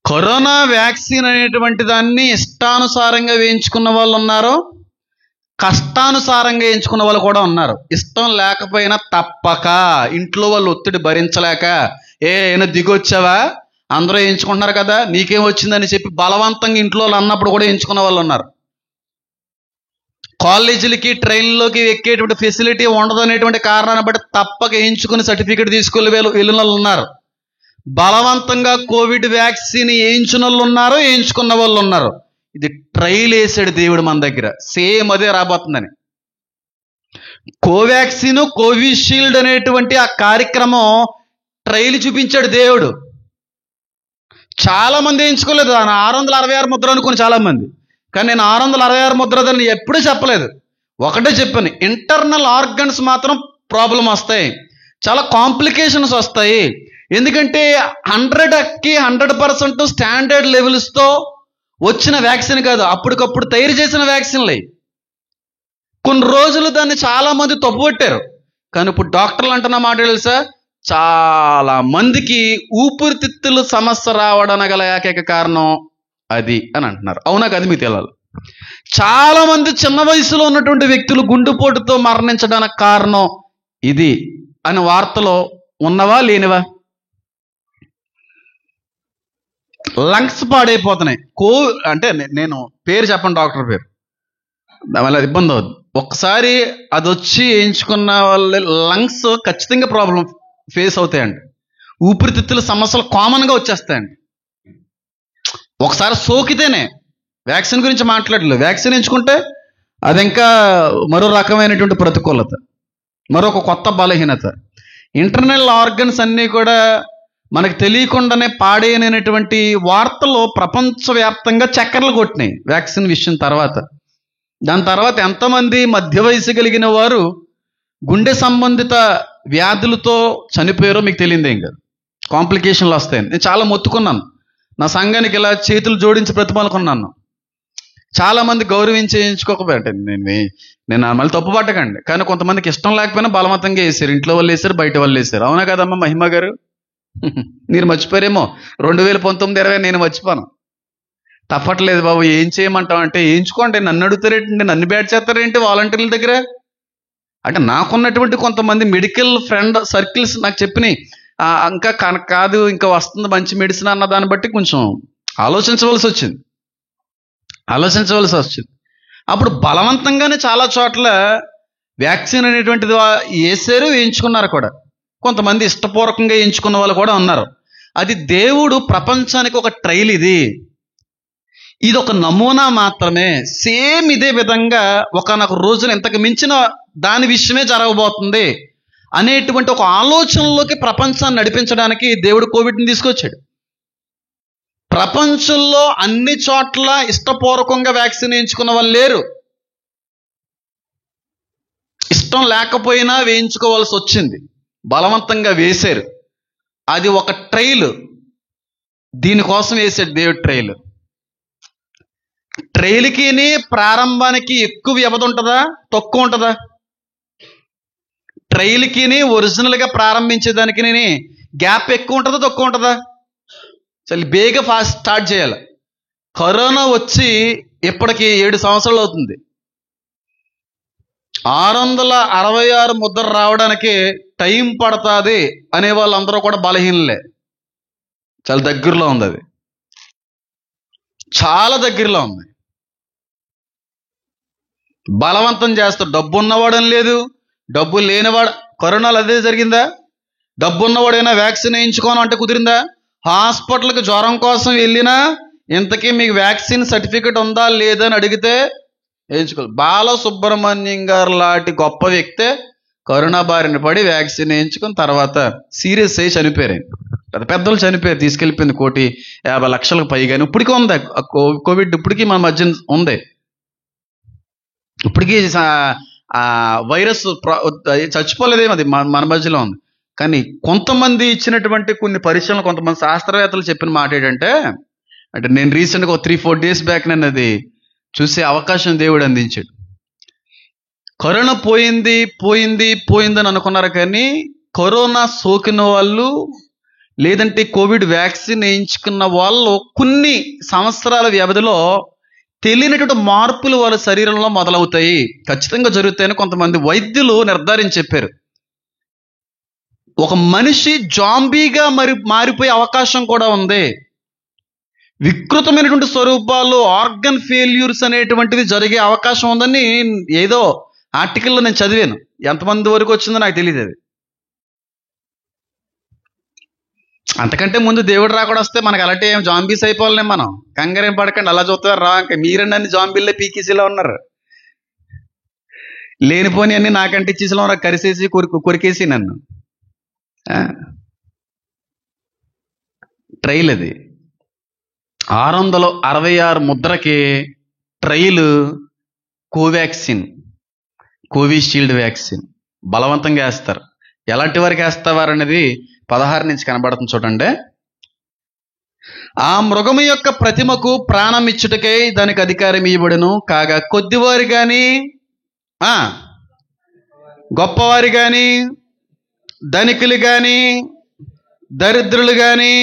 కరోనా వ్యాక్సిన్ అనేటువంటి దాన్ని ఇష్టానుసారంగా వేయించుకున్న వాళ్ళు ఉన్నారు, కష్టానుసారంగా వేయించుకున్న వాళ్ళు కూడా ఉన్నారు. ఇష్టం లేకపోయినా తప్పక, ఇంట్లో వాళ్ళు ఒత్తిడి భరించలేక, ఏమైనా దిగొచ్చావా, అందరూ వేయించుకుంటున్నారు కదా నీకేం వచ్చిందని చెప్పి బలవంతంగా ఇంట్లో వాళ్ళు అన్నప్పుడు కూడా వేయించుకున్న వాళ్ళు ఉన్నారు. కాలేజీలకి, ట్రైన్లోకి ఎక్కేటువంటి ఫెసిలిటీ ఉండదు అనేటువంటి కారణాన్ని బట్టి తప్పక వేయించుకుని సర్టిఫికెట్ తీసుకుని వెళ్ళిన వాళ్ళు ఉన్నారు. బలవంతంగా కోవిడ్ వ్యాక్సిన్ వేయించిన వాళ్ళు ఉన్నారు, వేయించుకున్న వాళ్ళు ఉన్నారు. ఇది ట్రైల్ వేసాడు దేవుడు మన దగ్గర. సేమ్ అదే రాబోతుందని. కోవాక్సిన్, కోవిషీల్డ్ అనేటువంటి ఆ కార్యక్రమం ట్రైల్ చూపించాడు దేవుడు. చాలా మంది వేయించుకోలేదు. 666 ముద్ర అనుకుని చాలా మంది. కానీ నేను 666 ముద్రదని ఎప్పుడూ చెప్పలేదు. ఒకటే చెప్పాను, ఇంటర్నల్ ఆర్గన్స్ మాత్రం ప్రాబ్లం వస్తాయి, చాలా కాంప్లికేషన్స్ వస్తాయి. ఎందుకంటే 100కి 100% స్టాండర్డ్ లెవెల్స్తో వచ్చిన వ్యాక్సిన్ కాదు, అప్పటికప్పుడు తయారు చేసిన వ్యాక్సిన్లే. కొన్ని రోజులు దాన్ని చాలా మంది తప్పుపట్టారు. కానీ ఇప్పుడు డాక్టర్లు అంటున్న మాట తెలుసా, చాలా మందికి ఊపిరితిత్తుల సమస్య రావడానికి గల ఏకైక కారణం అది అని అంటున్నారు. అవునా కాదు మీకు తెలియాలి. చాలా మంది చిన్న వయసులో ఉన్నటువంటి వ్యక్తులు గుండెపోటుతో మరణించడానికి కారణం ఇది అని వార్తలో ఉన్నవా లేనివా? లంగ్స్ పాడైపోతున్నాయి. అంటే నేను పేరు చెప్పండి, డాక్టర్ పేరు, మళ్ళీ ఇబ్బంది అవుతుంది. ఒక్కసారి అది వచ్చి వేయించుకున్న వాళ్ళ లంగ్స్ ఖచ్చితంగా ప్రాబ్లం ఫేస్ అవుతాయండి. ఊపిరితిత్తుల సమస్యలు కామన్గా వచ్చేస్తాయండి. ఒకసారి సోకితేనే. వ్యాక్సిన్ గురించి మాట్లాడలేదు. వ్యాక్సిన్ ఎంచుకుంటే అది ఇంకా మరో రకమైనటువంటి ప్రతికూలత, మరొక కొత్త బలహీనత. ఇంటర్నల్ ఆర్గన్స్ అన్నీ కూడా మనకు తెలియకుండానే పాడైనటువంటి వార్తలు ప్రపంచవ్యాప్తంగా చక్కర్లు కొట్టినాయి వ్యాక్సిన్ విషయం తర్వాత. దాని తర్వాత ఎంతమంది మధ్య వయసు కలిగిన వారు గుండె సంబంధిత వ్యాధులతో చనిపోయారో మీకు తెలియదే. ఇంకా కాంప్లికేషన్లు వస్తాయని నేను చాలా మొత్తుకున్నాను. నా సంఘానికి ఇలా చేతులు జోడించి బ్రతిమాలుకున్నాను. చాలామంది గౌరవించేయించుకోకపోతే నేను మళ్ళీ తప్పు పట్టకండి, కానీ కొంతమందికి ఇష్టం లేకపోయినా బలవంతంగా వేసారు. ఇంట్లో వాళ్ళు వేసారు, బయట వాళ్ళు వేసారు. అవునా కదమ్మా మహిమ గారు? మీరు మర్చిపోయారేమో. 2019-20 నేను మర్చిపోను. తప్పట్లేదు బాబు, ఏం చేయమంటావు అంటే వేయించుకోండి. నన్ను అడుగుతారేంటి, నన్ను బ్యాట్ చేస్తారేంటి వాలంటీర్ల దగ్గర అంటే? నాకున్నటువంటి కొంతమంది మెడికల్ ఫ్రెండ్ సర్కిల్స్ నాకు చెప్పినాయి, ఇంకా కాదు ఇంకా వస్తుంది మంచి మెడిసిన్ అన్న దాన్ని బట్టి కొంచెం ఆలోచించవలసి వచ్చింది. అప్పుడు బలవంతంగానే చాలా చోట్ల వ్యాక్సిన్ అనేటువంటిది వేసారు, వేయించుకున్నారు కూడా. కొంతమంది ఇష్టపూర్వకంగా వేయించుకున్న వాళ్ళు కూడా ఉన్నారు. అది దేవుడు ప్రపంచానికి ఒక ట్రైల్. ఇది ఒక నమూనా మాత్రమే. సేమ్ ఇదే విధంగా ఒకనొక రోజున ఇంతకు మించిన దాని విషయమే జరగబోతుంది అనేటువంటి ఒక ఆలోచనలోకి ప్రపంచాన్ని నడిపించడానికి దేవుడు కోవిడ్ని తీసుకొచ్చాడు. ప్రపంచంలో అన్ని చోట్ల ఇష్టపూర్వకంగా వ్యాక్సిన్ వేయించుకున్న వాళ్ళు లేరు. ఇష్టం లేకపోయినా వేయించుకోవాల్సి వచ్చింది. బలవంతంగా వేశారు. అది ఒక ట్రైల్, దీనికోసం వేసాడు దేవుడు ట్రైల్. ట్రైల్కి ప్రారంభానికి ఎక్కువ వ్యవధి ఉంటుందా, తక్కువ ఉంటుందా? ట్రైల్కి ఒరిజినల్గా ప్రారంభించేదానికి గ్యాప్ ఎక్కువ ఉంటుందా, తక్కువ ఉంటుందా? చాలా బేగా ఫాస్ట్ స్టార్ట్ చేయాలి. కరోనా వచ్చి ఇప్పటికి 7 సంవత్సరాలు అవుతుంది. 666 ముద్ర రావడానికి టైం పడుతుంది అనే వాళ్ళందరూ కూడా బలహీనలే. చాలా దగ్గరలో ఉంది, అది చాలా దగ్గరలో ఉంది. బలవంతం చేస్తారు. డబ్బు ఉన్నవాడని లేదు, డబ్బు లేనివాడు. కరోనాలో అదే జరిగిందా? డబ్బు ఉన్నవాడైనా వ్యాక్సిన్ వేయించుకోను అంటే కుదిరిందా? హాస్పిటల్కి జ్వరం కోసం వెళ్ళినా ఇంతకీ మీకు వ్యాక్సిన్ సర్టిఫికెట్ ఉందా లేదా అని అడిగితే వేయించుకోవాలి. బాలసుబ్రహ్మణ్యం గారు లాంటి గొప్ప వ్యక్తే కరోనా బారిన పడి వ్యాక్సిన్ వేయించుకుని తర్వాత సీరియస్ అయ్యి చనిపోయారు. పెద్దలు చనిపోయారు, తీసుకెళ్ళిపోయింది 1,50,00,000 పైగా. ఇప్పటికీ ఉంది కోవిడ్, ఇప్పటికీ మన మధ్య ఉంది. ఇప్పటికీ వైరస్ చచ్చిపోలేదేమో, అది మన మధ్యలో ఉంది. కానీ కొంతమంది ఇచ్చినటువంటి కొన్ని పరిశీలనలు, కొంతమంది శాస్త్రవేత్తలు చెప్పిన మాట ఏంటంటే, అంటే నేను రీసెంట్గా 3-4 డేస్ బ్యాక్ నేను అది చూసే అవకాశం దేవుడు అందించాడు. కరోనా పోయిందని అనుకున్నారు, కానీ కరోనా సోకిన వాళ్ళు లేదంటే కోవిడ్ వ్యాక్సిన్ వేయించుకున్న వాళ్ళు కొన్ని సంవత్సరాల వ్యవధిలో తెలియనటువంటి మార్పులు వాళ్ళ శరీరంలో మొదలవుతాయి, ఖచ్చితంగా జరుగుతాయని కొంతమంది వైద్యులు నిర్ధారించి చెప్పారు. ఒక మనిషి జాంబీగా మారిపోయే అవకాశం కూడా ఉంది. వికృతమైనటువంటి స్వరూపాలు, ఆర్గన్ ఫెయిల్యూర్స్ అనేటువంటిది జరిగే అవకాశం ఉందని ఏదో ఆర్టికల్లో నేను చదివాను. ఎంతమంది వరకు వచ్చిందో నాకు తెలియదు. అది అంతకంటే ముందు దేవుడు రాకుండా వస్తే మనకు అలాంటి ఏం జాంబీస్ అయిపోవాలనే. మనం కంగారేం పడకండి, అలా చూస్తారు రా. మీరండి అన్ని జాంబీల్లో పీకేసీలో ఉన్నారు. లేనిపోని అన్ని నాకంటే ఇచ్చేసిలో ఉన్నారు, కరిసేసి కొరికేసి నన్ను. ట్రైల్ అది 666 ముద్రకి ట్రైల్ కోవిషీల్డ్ వ్యాక్సిన్ బలవంతంగా వేస్తారు. ఎలాంటి వారికి వేస్తావారనేది 16 నుంచి కనబడుతుంది చూడండి. ఆ మృగము యొక్క ప్రతిమకు ప్రాణం ఇచ్చుటకై దానికి అధికారం ఇవ్వబడును కాగా, కొద్దివారు కానీ గొప్పవారు కానీ ధనికులు కానీ దరిద్రులు కానీ,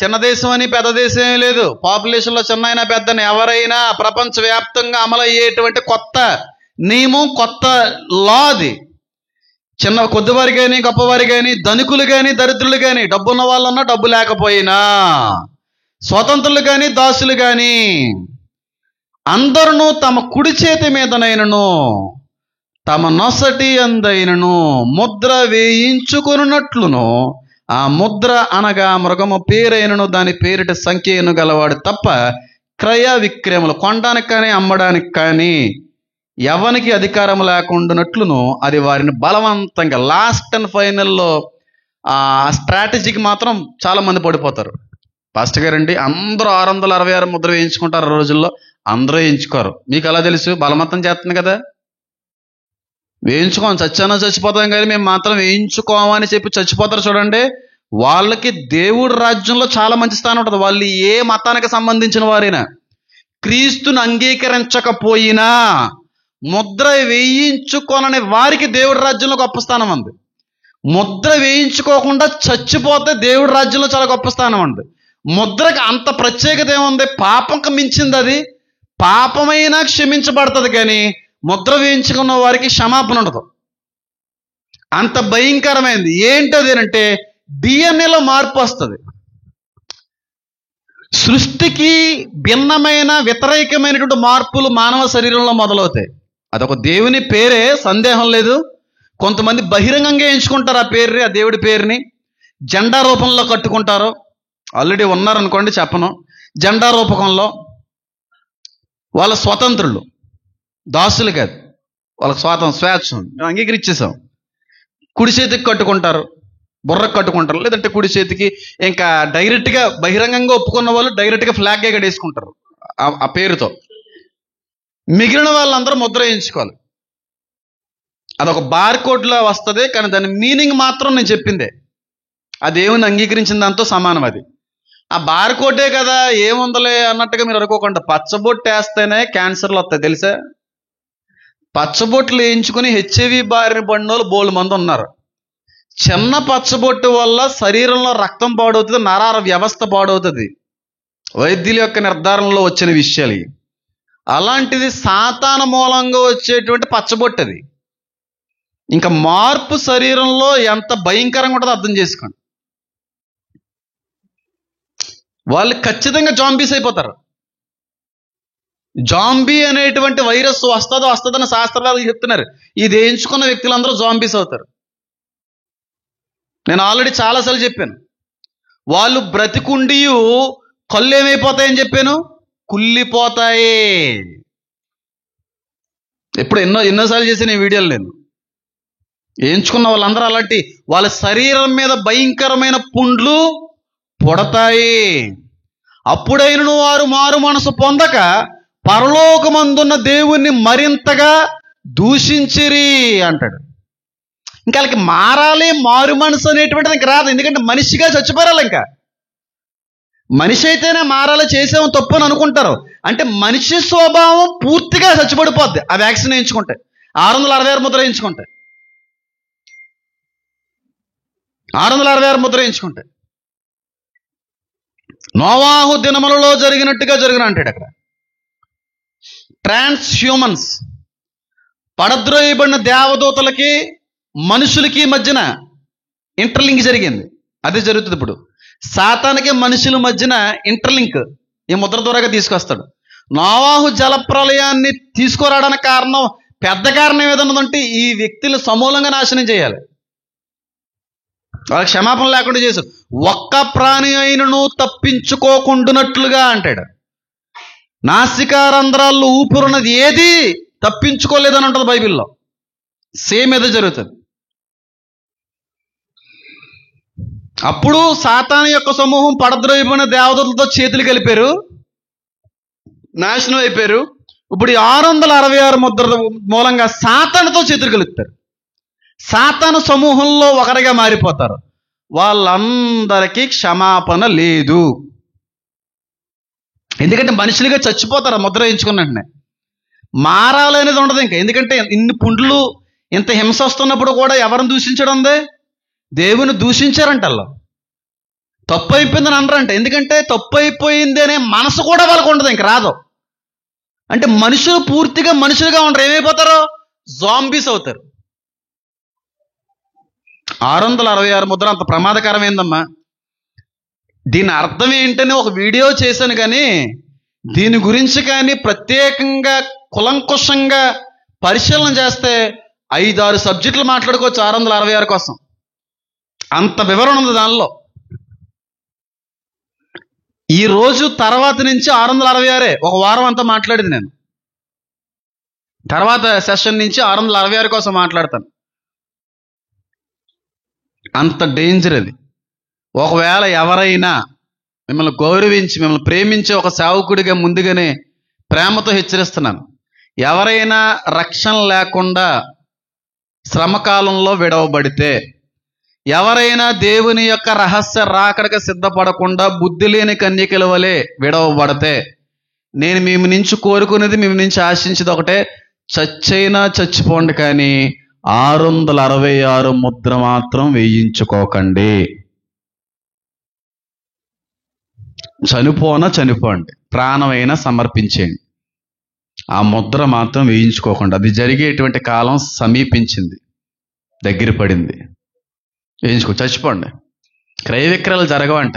చిన్న దేశం అని పెద్ద దేశం ఏమీ లేదు, పాపులేషన్లో చిన్న అయినా పెద్దని ఎవరైనా ప్రపంచవ్యాప్తంగా అమలు అయ్యేటువంటి కొత్త నియమం, కొత్త లా అది. కొద్దివారు కానీ గొప్పవారు కానీ ధనికులు కానీ దరిద్రులు కానీ, డబ్బున్న వాళ్ళన్నా డబ్బు లేకపోయినా, స్వతంత్రులు కానీ దాసులు కానీ, అందరూ తమ కుడి చేతి మీదనైనను తమ నొసటి అందైనను ముద్ర వేయించుకొనున్నట్లును, ఆ ముద్ర అనగా మృగము పేరైనను దాని పేరిట సంఖ్యను గలవాడు తప్ప క్రయ విక్రయములు కొనడానికి కానీ అమ్మడానికి కానీ ఎవరికి అధికారం లేకుండానట్లును అది వారిని బలవంతంగా. లాస్ట్ అండ్ ఫైనల్లో ఆ స్ట్రాటజీకి మాత్రం చాలా మంది పడిపోతారు. పాస్టర్ గారండి, అందరూ 666 ముద్ర వేయించుకుంటారు ఆ రోజుల్లో. అందరూ వేయించుకోరు. మీకు అలా తెలుసు? బలవంతం చేస్తుంది కదా. వేయించుకోం, చచ్చానో చచ్చిపోతాం, కానీ మేము మాత్రం వేయించుకోమని చెప్పి చచ్చిపోతారు చూడండి. వాళ్ళకి దేవుడి రాజ్యంలో చాలా మంచి స్థానం ఉంటుంది. వాళ్ళు ఏ మతానికి సంబంధించిన వారైనా, క్రీస్తుని అంగీకరించకపోయినా, ముద్ర వేయించుకోనని వారికి దేవుడి రాజ్యంలో గొప్ప స్థానం ఉంది. ముద్ర వేయించుకోకుండా చచ్చిపోతే దేవుడి రాజ్యంలో చాలా గొప్ప స్థానం ఉంది. ముద్రకి అంత ప్రత్యేకత ఏముంది? పాపంకి మించింది అది. పాపమైనా క్షమించబడుతుంది, కానీ ముద్ర వేయించుకున్న వారికి క్షమాపణ ఉండదు. అంత భయంకరమైనది. ఏంటది అంటే డిఎన్ఏలో మార్పు వస్తుంది. సృష్టికి భిన్నమైన వ్యతిరేకమైనటువంటి మార్పులు మానవ శరీరంలో మొదలవుతాయి. అదొక దేవుని పేరే, సందేహం లేదు. కొంతమంది బహిరంగంగా ఎంచుకుంటారు ఆ పేరుని, ఆ దేవుడి పేరుని జెండా రూపంలో కట్టుకుంటారు. ఆల్రెడీ ఉన్నారనుకోండి, చెప్పను. జెండా రూపకంలో వాళ్ళ స్వతంత్రులు, దాసులు కాదు. వాళ్ళకి స్వేచ్ఛ అంగీకరించేసాం. కుడి చేతికి కట్టుకుంటారు, బుర్రకు కట్టుకుంటారు, లేదంటే కుడి చేతికి ఇంకా డైరెక్ట్గా బహిరంగంగా ఒప్పుకున్న వాళ్ళు డైరెక్ట్గా ఫ్లాగ్ ఎగడేసుకుంటారు ఆ పేరుతో. మిగిలిన వాళ్ళందరూ ముద్ర వేయించుకోవాలి. అదొక బార్కోడ్లో వస్తుంది, కానీ దాని మీనింగ్ మాత్రం నేను చెప్పిందే. ఆ దేవుని అంగీకరించిన దాంతో సమానం అది. ఆ బార్కోడే కదా ఏముందలే అన్నట్టుగా మీరు అనుకోకుండా, పచ్చబొట్టు వేస్తేనే క్యాన్సర్లు వస్తాయి తెలుసా? పచ్చబొట్లు వేయించుకుని హెచ్ఐవి బారిన పడిన వాళ్ళు బోల్డ్ మంది ఉన్నారు. చిన్న పచ్చబొట్టు వల్ల శరీరంలో రక్తం పాడవుతుంది, నరాల వ్యవస్థ పాడవుతుంది. వైద్యుల యొక్క నిర్ధారణలో వచ్చిన విషయాలు ఇవి. అలాంటిది సాతాను మూలంగా వచ్చేటువంటి పచ్చబొట్టు అది. ఇంకా మార్పు శరీరంలో ఎంత భయంకరంగా ఉంటుందో అర్థం చేసుకోండి. వాళ్ళు ఖచ్చితంగా జాంబీస్ అయిపోతారు. జాంబీ అనేటువంటి వైరస్ వస్తుందని శాస్త్రవేత్తలు చెప్తున్నారు. ఇది వేయించుకున్న వ్యక్తులందరూ జాంబీస్ అవుతారు. నేను ఆల్రెడీ చాలాసార్లు చెప్పాను, వాళ్ళు బ్రతికుండి కళ్ళు ఏమైపోతాయని చెప్పాను, కుళ్ళిపోతాయి. ఎప్పుడు ఎన్నోసార్లు చేసిన ఈ వీడియోలు నేను వేయించుకున్న వాళ్ళందరూ అలాంటి వాళ్ళ శరీరం మీద భయంకరమైన పుండ్లు పుడతాయి. అప్పుడైనను వారు మారు మనసు పొందక పరలోకమందున్న దేవుణ్ణి మరింతగా దూషించిరి అంటాడు. ఇంకా వాళ్ళకి మారాలి, మారు మనసు అనేటువంటిది ఇంక రాదు. ఎందుకంటే మనిషిగా చచ్చిపోరాలి. ఇంకా మనిషి అయితేనే మారాలి, చేసాము తప్పు అని అనుకుంటారు. అంటే మనిషి స్వభావం పూర్తిగా చచ్చిపడిపోద్ది ఆ వ్యాక్సిన్ వేయించుకుంటే, 666 ముద్ర వేయించుకుంటే, 666 ముద్ర వేయించుకుంటే. నోవాహు దినములలో జరిగినట్టుగా జరిగిన అంటాడు అక్కడ. ట్రాన్స్ హ్యూమన్స్, పడద్రోయబడిన దేవదూతలకి మనుషులకి మధ్యన ఇంటర్లింక్ జరిగింది. అదే జరుగుతుంది ఇప్పుడు. సాతానికి మనుషుల మధ్యన ఇంటర్లింక్ ఈ ముద్ర ద్వారాగా తీసుకొస్తాడు. నోవాహు జలప్రలయాన్ని తీసుకురావడానికి కారణం, పెద్ద కారణం ఏదన్నదంటే ఈ వ్యక్తులు సమూలంగా నాశనం చేయాలి. వాళ్ళకి క్షమాపణ లేకుండా చేశారు. ఒక్క ప్రాణి అయినను తప్పించుకోకుండానట్లుగా అంటాడు. నాసికారంధ్రాల్లో ఊపిరున్నది ఏది తప్పించుకోలేదని ఉంటుంది బైబిల్లో. సేమ్ ఏదో జరుగుతుంది. అప్పుడు సాతాను యొక్క సమూహం పడద్రోయబడిన దేవదూతలతో చేతులు కలిపారు, నాశనం అయిపోయారు. ఇప్పుడు 666 ముద్ర మూలంగా సాతానుతో చేతులు కలుపుతారు. సాతాను సమూహంలో ఒకరిగా మారిపోతారు. వాళ్ళందరికీ క్షమాపణ లేదు. ఎందుకంటే మనుషులుగా చచ్చిపోతారు ముద్ర వేయించుకున్నట్టునే. మారాలనేది ఉండదు ఇంకా. ఎందుకంటే ఇన్ని పుండ్లు, ఇంత హింస వస్తున్నప్పుడు కూడా ఎవరిని దూషించడం ఉంది? దేవుని దూషించారంట. వాళ్ళు తప్పు అయిపోయిందని అనరంట. ఎందుకంటే తప్పు అయిపోయింది అనే మనసు కూడా వాళ్ళకు ఉండదు, ఇంక రాదు. అంటే మనుషులు పూర్తిగా మనుషులుగా ఉండరు. ఏమైపోతారో జాంబీస్ అవుతారు. 666 ముద్ర అంత ప్రమాదకరమైందమ్మా. దీని అర్థం ఏంటని ఒక వీడియో చేశాను, కానీ దీని గురించి కానీ ప్రత్యేకంగా కులంకుశంగా పరిశీలన చేస్తే 5-6 సబ్జెక్టులు మాట్లాడుకోవచ్చు 666 కోసం. అంత వివరణ ఉంది దానిలో. ఈ రోజు తర్వాత నుంచి 666 ఒక వారం అంతా మాట్లాడింది నేను. తర్వాత సెషన్ నుంచి 666 కోసం మాట్లాడతాను. అంత డేంజర్ అది. ఒకవేళ ఎవరైనా మిమ్మల్ని గౌరవించి మిమ్మల్ని ప్రేమించే ఒక సేవకుడిగా ముందుగానే ప్రేమతో హెచ్చరిస్తున్నాను, ఎవరైనా రక్షణ లేకుండా శ్రమకాలంలో విడవబడితే, ఎవరైనా దేవుని యొక్క రహస్య రాకడకు సిద్ధపడకుండా బుద్ధి లేని కన్యకల వలె విడవబడితే, నేను మీ నుంచి కోరుకునేది, మీ నుంచి ఆశించేది ఒకటే, చచ్చైనా చచ్చిపోండి, కానీ 666 ముద్ర మాత్రం వేయించుకోకండి. చనిపోండి, ప్రాణమైనా సమర్పించేయండి, ఆ ముద్ర మాత్రం వేయించుకోకండి. అది జరిగేటువంటి కాలం సమీపించింది, దగ్గర పడింది. చచ్చిపోండి. క్రయ విక్రయాలు జరగవంట.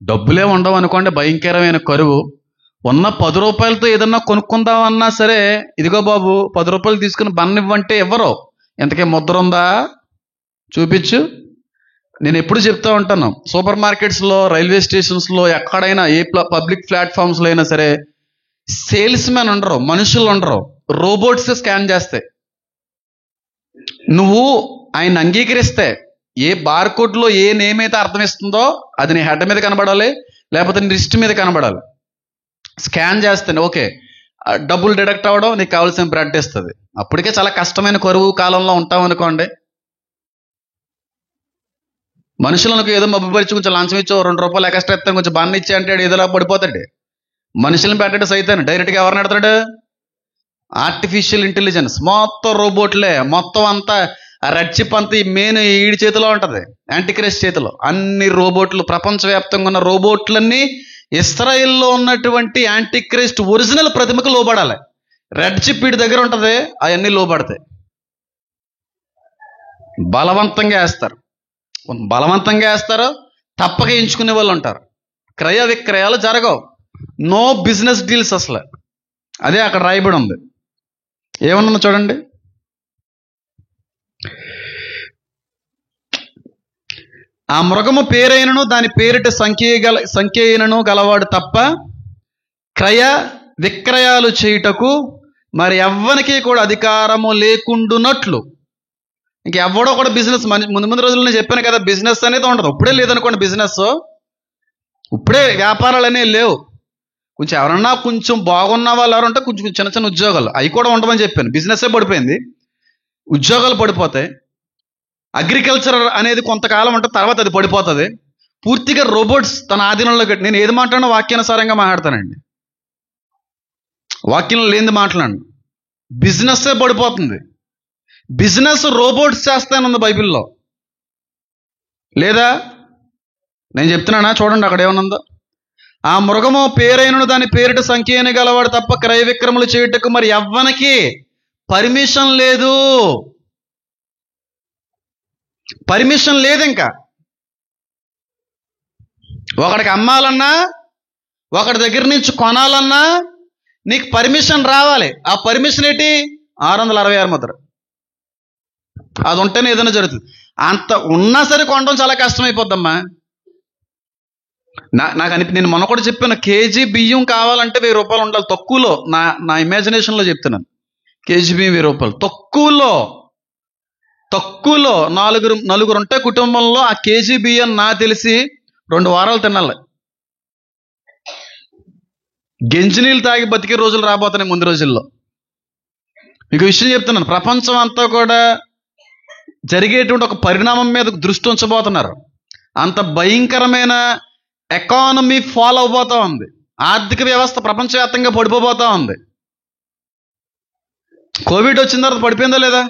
డబ్బులే ఉండవు అనుకోండి, భయంకరమైన కరువు. ఉన్న 10 రూపాయలతో ఏదన్నా కొనుక్కుందామన్నా సరే, ఇదిగో బాబు 10 రూపాయలు తీసుకుని బన్నివ్వంటే ఎవరో. ఎంతకే ముద్ర ఉందా చూపించు. నేను ఎప్పుడు చెప్తా ఉంటాను, సూపర్ మార్కెట్స్లో, రైల్వే స్టేషన్స్లో, ఎక్కడైనా ఏ పబ్లిక్ ప్లాట్ఫామ్స్లో అయినా సరే సేల్స్ మ్యాన్ ఉండరు, మనుషులు ఉండరు, రోబోట్స్ స్కాన్ చేస్తాయి. నువ్వు ఆయన అంగీకరిస్తే ఏ బార్కోడ్లో ఏ నేమ్ అయితే అర్థమిస్తుందో అది నీ హెడ్ మీద కనబడాలి, లేకపోతే నీ రిస్ట్ మీద కనబడాలి. స్కాన్ చేస్తాను, ఓకే డబ్బులు డిడక్ట్ అవ్వడం, నీకు కావాల్సిన బ్రెడ్ ఇస్తుంది. అప్పటికే చాలా కష్టమైన కరువు కాలంలో ఉంటాం అనుకోండి. మనుషులకు ఏదో మబ్బుపరిచి కొంచెం లంచం ఇచ్చో 2 రూపాయలు ఎక్స్ట్రా ఇస్తాను, కొంచెం బాగా ఇచ్చి అంటే ఏదోలా పడిపోతాడు. మనుషులను పెట్టాడు సైతాను. డైరెక్ట్గా ఎవరిని పెడతాడు? ఆర్టిఫిషియల్ ఇంటెలిజెన్స్, మొత్తం రోబోట్లే, మొత్తం అంతా ఆ రెడ్ చిప్ అంతా ఈ మెయిన్ ఈడి చేతిలో ఉంటుంది, యాంటీక్రైస్ట్ చేతిలో. అన్ని రోబోట్లు, ప్రపంచవ్యాప్తంగా ఉన్న రోబోట్లన్నీ ఇస్రాయిల్లో ఉన్నటువంటి యాంటీక్రైస్ట్ ఒరిజినల్ ప్రతిమకు లోబడాలి. రెడ్ చిప్ వీడి దగ్గర ఉంటుంది, అవన్నీ లోబడతాయి. బలవంతంగా వేస్తారు, బలవంతంగా వేస్తారు, తప్పక ఎంచుకునే వాళ్ళు ఉంటారు. క్రయ విక్రయాలు జరగవు, నో బిజినెస్ డీల్స్ అసలు. అదే అక్కడ రాయబడి ఉంది. ఏమన్నా చూడండి, ఆ మృగము పేరైనను దాని పేరిట సంఖ్యైనను గలవాడు తప్ప క్రయ విక్రయాలు చేయుటకు మరి ఎవ్వనికి కూడా అధికారము లేకుండునట్లు. ఇంకెవ్వడో కూడా బిజినెస్ ముందు రోజుల్లో నేను చెప్పాను కదా, బిజినెస్ అనేది ఉండదు. ఇప్పుడే లేదనుకోండి బిజినెస్, ఇప్పుడే వ్యాపారాలు అనేవి లేవు. కొంచెం ఎవరన్నా కొంచెం బాగున్న వాళ్ళు ఎవరంటే కొంచెం చిన్న చిన్న ఉద్యోగాలు అవి కూడా ఉండమని చెప్పాను. బిజినెస్సే పడిపోయింది, ఉద్యోగాలు పడిపోతాయి. అగ్రికల్చర్ అనేది కొంతకాలం ఉంటుంది, తర్వాత అది పడిపోతుంది. పూర్తిగా రోబోట్స్ తన ఆధీనంలో పెట్టి, నేను ఏది మాట్లాడినా వాక్యానుసారంగా మాట్లాడతానండి, వాక్యంలో లేనిది మాట్లాడను. బిజినెస్సే పడిపోతుంది. బిజినెస్ రోబోట్స్ చేస్తానుంది బైబిల్లో, లేదా నేను చెప్తున్నానా? చూడండి అక్కడ ఏమనుందో. ఆ మృగము పేరైనను దాని పేరిట సంఖ్యని గలవాడు తప్ప క్రయ విక్రములు చేయుటకు మరి ఎవ్వనికి పర్మిషన్ లేదు. పర్మిషన్ లేదు. ఇంకా ఒకడికి అమ్మాలన్నా, ఒకడి దగ్గర నుంచి కొనాలన్నా నీకు పర్మిషన్ రావాలి. ఆ పర్మిషన్ ఏంటి? 666 ముద్ర. అది ఉంటేనే ఏదైనా జరుగుతుంది. అంత ఉన్నా సరే కొనడం చాలా కష్టమైపోద్దమ్మా. నేను మొన్న కూడా చెప్పాను, కేజీ బియ్యం కావాలంటే 1000 రూపాయలు ఉండాలి తక్కువలో. నా ఇమాజినేషన్లో చెప్తున్నాను. కేజీ బియ్యం 1000 రూపాయలు తక్కువలో నలుగురు ఉంటే కుటుంబంలో ఆ కేజీ బియ్యం నాకు తెలిసి 2 వారాలు తినాలి. గెంజినీళ్ళు తాగి బతికే రోజులు రాబోతున్నాయి ముందు రోజుల్లో. మీకు విషయం చెప్తున్నాను, ప్రపంచం అంతా కూడా జరిగేటువంటి ఒక పరిణామం మీద దృష్టి ఉంచబోతున్నారు. అంత భయంకరమైన ఎకానమీ ఫాలో అవబోతూ ఉంది. ఆర్థిక వ్యవస్థ ప్రపంచవ్యాప్తంగా పడిపోబోతూ ఉంది. కోవిడ్ వచ్చిన తర్వాత పడిపోయిందా లేదా?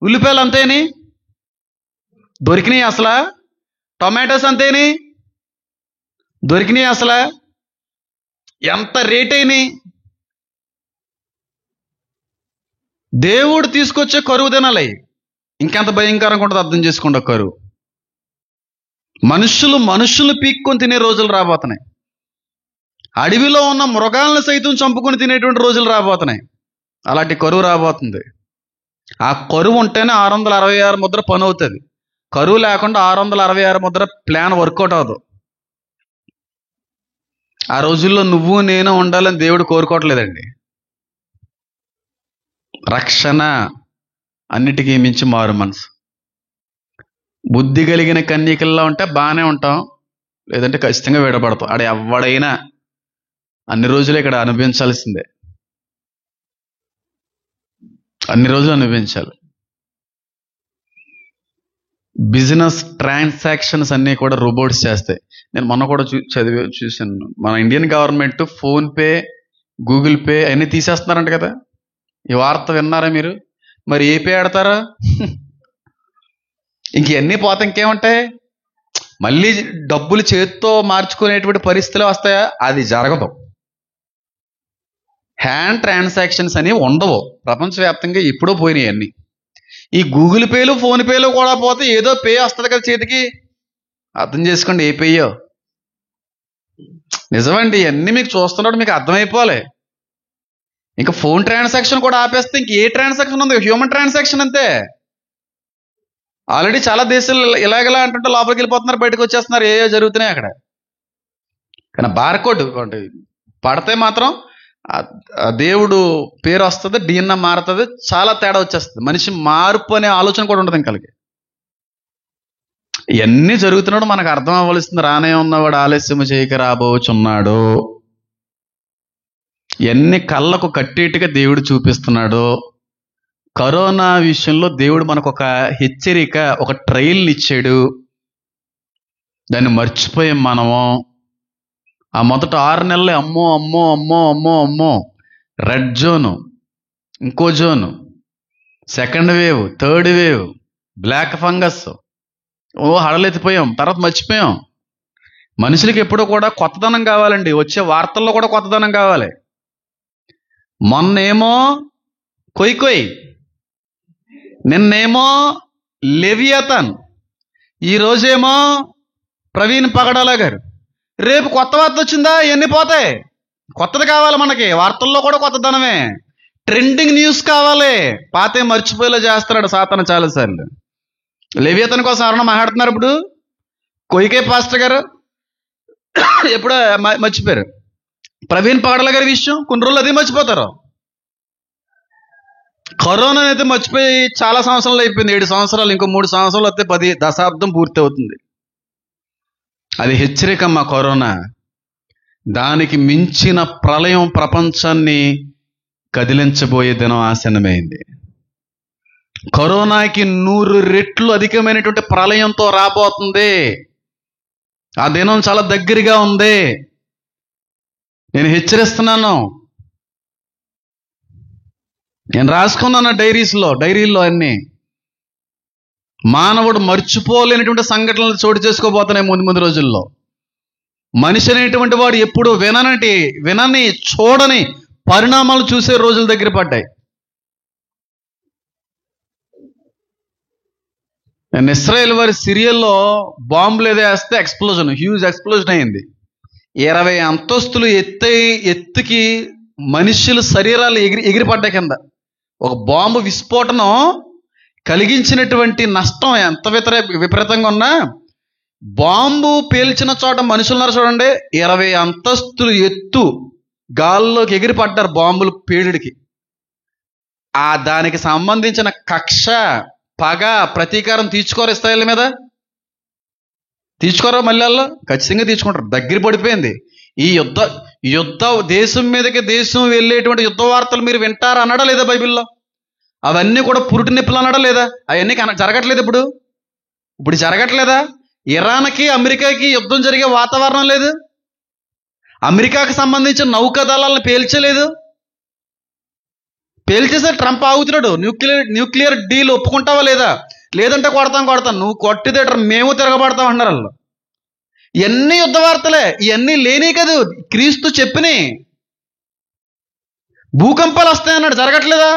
ఉల్లిపాయలు అంతేని దొరికినాయి అసలు, టొమాటోస్ అంతేని దొరికినాయి అసలు, ఎంత రేట్ అయినాయి. దేవుడు తీసుకొచ్చే కరువు దినాలి. ఇంకెంత భయంకరంగా ఉంటుంది అర్థం చేసుకోండి. కరువు మనుషులు పీక్కొని తినే రోజులు రాబోతున్నాయి. అడవిలో ఉన్న మృగాలను సైతం చంపుకొని తినేటువంటి రోజులు రాబోతున్నాయి. అలాంటి కరువు రాబోతుంది. ఆ కరువు ఉంటేనే 666 ముద్ర పని అవుతుంది. కరువు లేకుండా 666 ముద్ర ప్లాన్ వర్కౌట్ అవ్వదు. ఆ రోజుల్లో నువ్వు నేను ఉండాలని దేవుడు కోరుకోవట్లేదండి. రక్షణ అన్నిటికీ మించి మారు మనసు. బుద్ధి కలిగిన కన్యకల్లో ఉంటే బాగానే ఉంటాం, లేదంటే ఖచ్చితంగా విడబడతాం. ఆడ ఎవడైనా అన్ని రోజులు ఇక్కడ అనుభవించాల్సిందే, అన్ని రోజులు అనుభవించాలి. బిజినెస్ ట్రాన్సాక్షన్స్ అన్నీ కూడా రోబోట్స్ చేస్తాయి. నేను మొన్న కూడా చూశాను, మన Indian government PhonePe, Google pay అన్నీ తీసేస్తున్నారంట కదా. ఈ వార్త విన్నారా మీరు? మరి ఏ పే ఆడతారా? ఇంకన్నీ పోతే ఇంకేముంటాయి? మళ్ళీ డబ్బులు చేతితో మార్చుకునేటువంటి పరిస్థితులు వస్తాయా? అది జరగదు. హ్యాండ్ ట్రాన్సాక్షన్స్ అని ఉండవు. ప్రపంచవ్యాప్తంగా ఎప్పుడో పోయినాయి అన్నీ. ఈ గూగుల్ పేలు, ఫోన్ పేలు కూడా పోతే ఏదో పే వస్తుంది కదా చేతికి. అర్థం చేసుకోండి ఏ పేయో. నిజమండి, ఇవన్నీ మీకు చూస్తున్నప్పుడు మీకు అర్థమైపోవాలి. ఇంకా ఫోన్ ట్రాన్సాక్షన్ కూడా ఆపేస్తే ఇంక ఏ ట్రాన్సాక్షన్ ఉంది? హ్యూమన్ ట్రాన్సాక్షన్ అంతే. ఆల్రెడీ చాలా దేశాలు ఇలాగలా అంటుంటే లోపలికి వెళ్ళిపోతున్నారు, బయటకు వచ్చేస్తున్నారు, ఏవో జరుగుతున్నాయి అక్కడ. కానీ బార్కోడ్ పడితే మాత్రం దేవుడు పేరు వస్తుంది, డిఎన్ఏ మారుతుంది, చాలా తేడా వచ్చేస్తుంది. మనిషి మార్పు అనే ఆలోచన కూడా ఉంటుంది ఇంకలకి. ఇవన్నీ జరుగుతున్నాడు మనకు అర్థం అవ్వవలసింది. రానే ఉన్నవాడు ఆలస్యము చేయక రాబోచున్నాడు. ఎన్ని కళ్ళకు కట్టేట్టుగా దేవుడు చూపిస్తున్నాడో, కరోనా విషయంలో దేవుడు మనకు ఒక హెచ్చరిక, ఒక ట్రైల్ ఇచ్చాడు. దాన్ని మర్చిపోయాం మనము. ఆ మొదట 6 నెలలే అమ్మో అమ్మో అమ్మో అమ్మో అమ్మో, రెడ్ జోను, ఇంకో zone, second wave, third wave, black fungus, హడలెత్తిపోయాం. తర్వాత మర్చిపోయాం. మనుషులకి ఎప్పుడూ కూడా కొత్తదనం కావాలండి. వచ్చే వార్తల్లో కూడా కొత్తదనం కావాలి. మొన్నేమో కొయ్, నిన్నేమో లెవియతన్, ఈరోజేమో ప్రవీణ్ పగడాల గారు. రేపు కొత్త వార్త వచ్చిందా, ఇవన్నీ పోతాయి. కొత్తది కావాలి మనకి. వార్తల్లో కూడా కొత్తదనమే. ట్రెండింగ్ న్యూస్ కావాలి. పాతే మర్చిపోయేలా చేస్తున్నాడు సాతాను చాలాసార్లు. లెవియతన్ కోసం ఎవరన్నా మాట్లాడుతున్నారు ఇప్పుడు? కొయ్యకే పాస్టర్ గారు ఎప్పుడో మర్చిపోయారు. ప్రవీణ్ పగడాల గారి విషయం కొన్ని రోజులు అదే మర్చిపోతారు. కరోనా అయితే మర్చిపోయి చాలా సంవత్సరాలు అయిపోయింది. 7 సంవత్సరాలు, ఇంకో 3 సంవత్సరాలు వస్తే 10 దశాబ్దం పూర్తి అవుతుంది. అది హెచ్చరికమ్మా కరోనా. దానికి మించిన ప్రళయం ప్రపంచాన్ని కదిలించబోయే దినం ఆసన్నమైంది. కరోనాకి 100 రెట్లు అధికమైనటువంటి ప్రళయంతో రాబోతుంది. ఆ దినం చాలా దగ్గరగా ఉంది. నేను హెచ్చరిస్తున్నాను. నేను రాసుకున్నాను డైరీల్లో అన్ని. మానవుడు మర్చిపోలేనటువంటి సంఘటనలు చోటు చేసుకోబోతున్నాయి ముందు రోజుల్లో. మనిషి అనేటువంటి వాడు ఎప్పుడు వినని చూడని పరిణామాలు చూసే రోజుల దగ్గర పడ్డాయి. నేను ఇస్రాయేల్ వారి సిరియల్లో బాంబులు ఏదో వేస్తే హ్యూజ్ ఎక్స్ప్లోజన్ అయింది. 20 అంతస్తులు ఎత్తుకి మనుషుల శరీరాలు ఎగిరిపడ్డాయి కింద. ఒక బాంబు విస్ఫోటనం కలిగించినటువంటి నష్టం ఎంత విపరీతంగా ఉన్నా, బాంబు పేల్చిన చోట మనుషులున్నారు చూడండి. 20 అంతస్తులు ఎత్తు గాల్లోకి ఎగిరిపడ్డారు బాంబులు పేలుడికి. దానికి సంబంధించిన కక్ష, పగ, ప్రతీకారం తీర్చుకోరు ఇస్రాయేల్ మీద? తీర్చుకోరా? మళ్ళీ వాళ్ళు ఖచ్చితంగా తీర్చుకుంటారు. దగ్గర పడిపోయింది ఈ యుద్ధ దేశం మీదకి దేశం వెళ్ళేటువంటి యుద్ధ వార్తలు మీరు వింటారా అన్నాడా లేదా బైబిల్లో? అవన్నీ కూడా పురుటి నిప్పులు అన్నాడా లేదా? అవన్నీ జరగట్లేదు ఇప్పుడు జరగట్లేదా? ఇరాన్కి అమెరికాకి యుద్ధం జరిగే వాతావరణం లేదు. అమెరికాకి సంబంధించిన నౌకాదళాలను పేల్చలేదు. పేల్చేసే ట్రంప్ ఆగుతున్నాడు. న్యూక్లియర్ డీల్ ఒప్పుకుంటావా లేదా? లేదంటే కొడతాను, నువ్వు కొట్టితే మేము తిరగబడతాం అన్నారు వాళ్ళు. ఇవన్నీ యుద్ధ వార్తలే. ఇవన్నీ లేని కాదు, క్రీస్తు చెప్పిని. భూకంపాలు వస్తాయన్నాడు, జరగట్లేదా?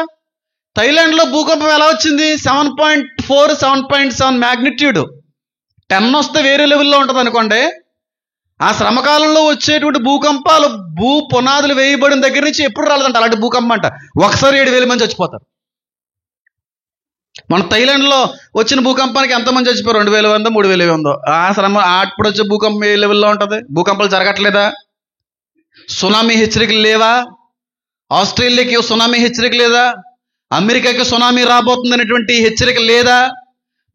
థైలాండ్లో భూకంపం ఎలా వచ్చింది? 7.4, 7.7 మ్యాగ్నిట్యూడ్. 10 వస్తే వేరే లెవెల్లో ఉంటుంది అనుకోండి. ఆ శ్రమకాలంలో వచ్చేటువంటి భూకంపాలు భూ పునాదులు వేయబడిన దగ్గర నుంచి ఎప్పుడు రాలేదంట అలాంటి భూకంపం అంట. ఒకసారి 7,000 మంది చచ్చిపోతారు. మన థైలాండ్లో వచ్చిన భూకంపానికి ఎంతమంది చచ్చిపోయారు? 2,000 3,000. అప్పుడు వచ్చే భూకంపం ఏ లెవెల్లో ఉంటుంది? భూకంపాలు జరగట్లేదా? సునామీ హెచ్చరికలు లేవా? ఆస్ట్రేలియాకి సునామీ హెచ్చరిక లేదా? అమెరికాకి సునామీ రాబోతుంది అనేటువంటి హెచ్చరిక లేదా?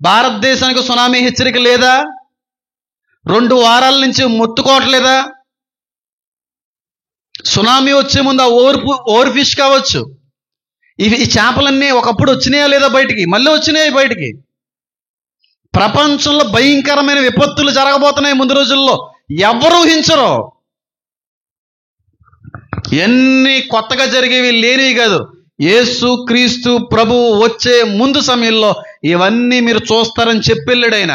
భారతదేశానికి సునామీ హెచ్చరిక లేదా? 2 వారాల నుంచి మొత్తుకోవట్లేదా? సునామీ వచ్చే ముందు ఆ ఓవర్ ఫిష్ కావచ్చు, ఈ చేపలన్నీ ఒకప్పుడు వచ్చినాయా లేదా బయటికి? మళ్ళీ వచ్చినాయి బయటికి. ప్రపంచంలో భయంకరమైన విపత్తులు జరగబోతున్నాయి ముందు రోజుల్లో. ఎవరు ఊహించరు. ఎన్ని కొత్తగా జరిగేవి లేనివి కాదు. యేసు క్రీస్తు ప్రభువు వచ్చే ముందు సమయంలో ఇవన్నీ మీరు చూస్తారని చెప్పెళ్ళాడు ఆయన.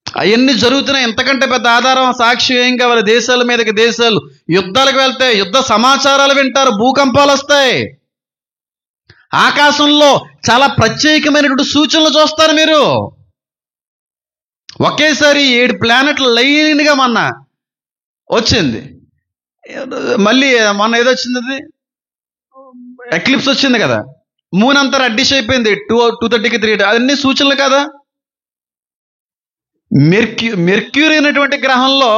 అవన్నీ జరుగుతున్నాయి. ఎంతకంటే పెద్ద ఆధారం, సాక్షి ఏం కావాలి? దేశాల మీదకి దేశాలు యుద్ధాలకు వెళ్తే యుద్ధ సమాచారాలు వింటారు. భూకంపాలు వస్తాయి. ఆకాశంలో చాలా ప్రత్యేకమైనటువంటి సూచనలు చూస్తారు మీరు. ఒకేసారి 7 ప్లానెట్లు లైన్గా మొన్న వచ్చింది. మళ్ళీ మొన్న ఏదో వచ్చింది, అది ఎక్లిప్స్ వచ్చింది కదా. మూన్ అంతా రెడ్డిష్ అయిపోయింది 2:30కి 3. అన్ని సూచనలు కదా. మెర్క్యూరీ అనేటువంటి గ్రహంలో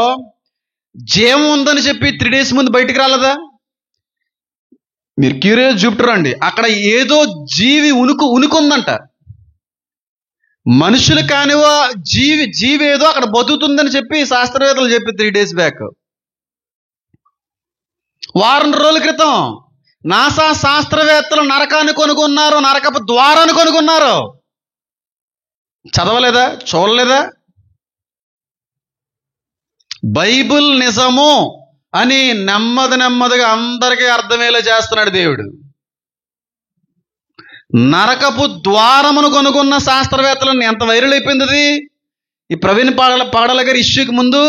జీవం ఉందని చెప్పి 3 days ముందు బయటికి రాలేదా? మెర్క్యూరీ, జూపిటర్ అండి. అక్కడ ఏదో జీవి ఉనికి ఉందంట. మనుషులు కానివా జీవి ఏదో అక్కడ బతుకుతుందని చెప్పి శాస్త్రవేత్తలు చెప్పి 3 days బ్యాక్. వారం రోజుల క్రితం నాసా శాస్త్రవేత్తలు నరకాన్ని కొనుక్కున్నారు, నరకపు ద్వారాన్ని కొనుక్కున్నారు. చదవలేదా? చూడలేదా? బైబిల్ నిజము అని నెమ్మదిగా అందరికీ అర్థమయ్యేలా చేస్తున్నాడు దేవుడు. నరకపు ద్వారమును కొనుక్కున్న శాస్త్రవేత్తలను ఎంత వైరల్ అయిపోయింది అది. ఈ ప్రవీణ్ పాడల గారి ఇష్యూకి ముందు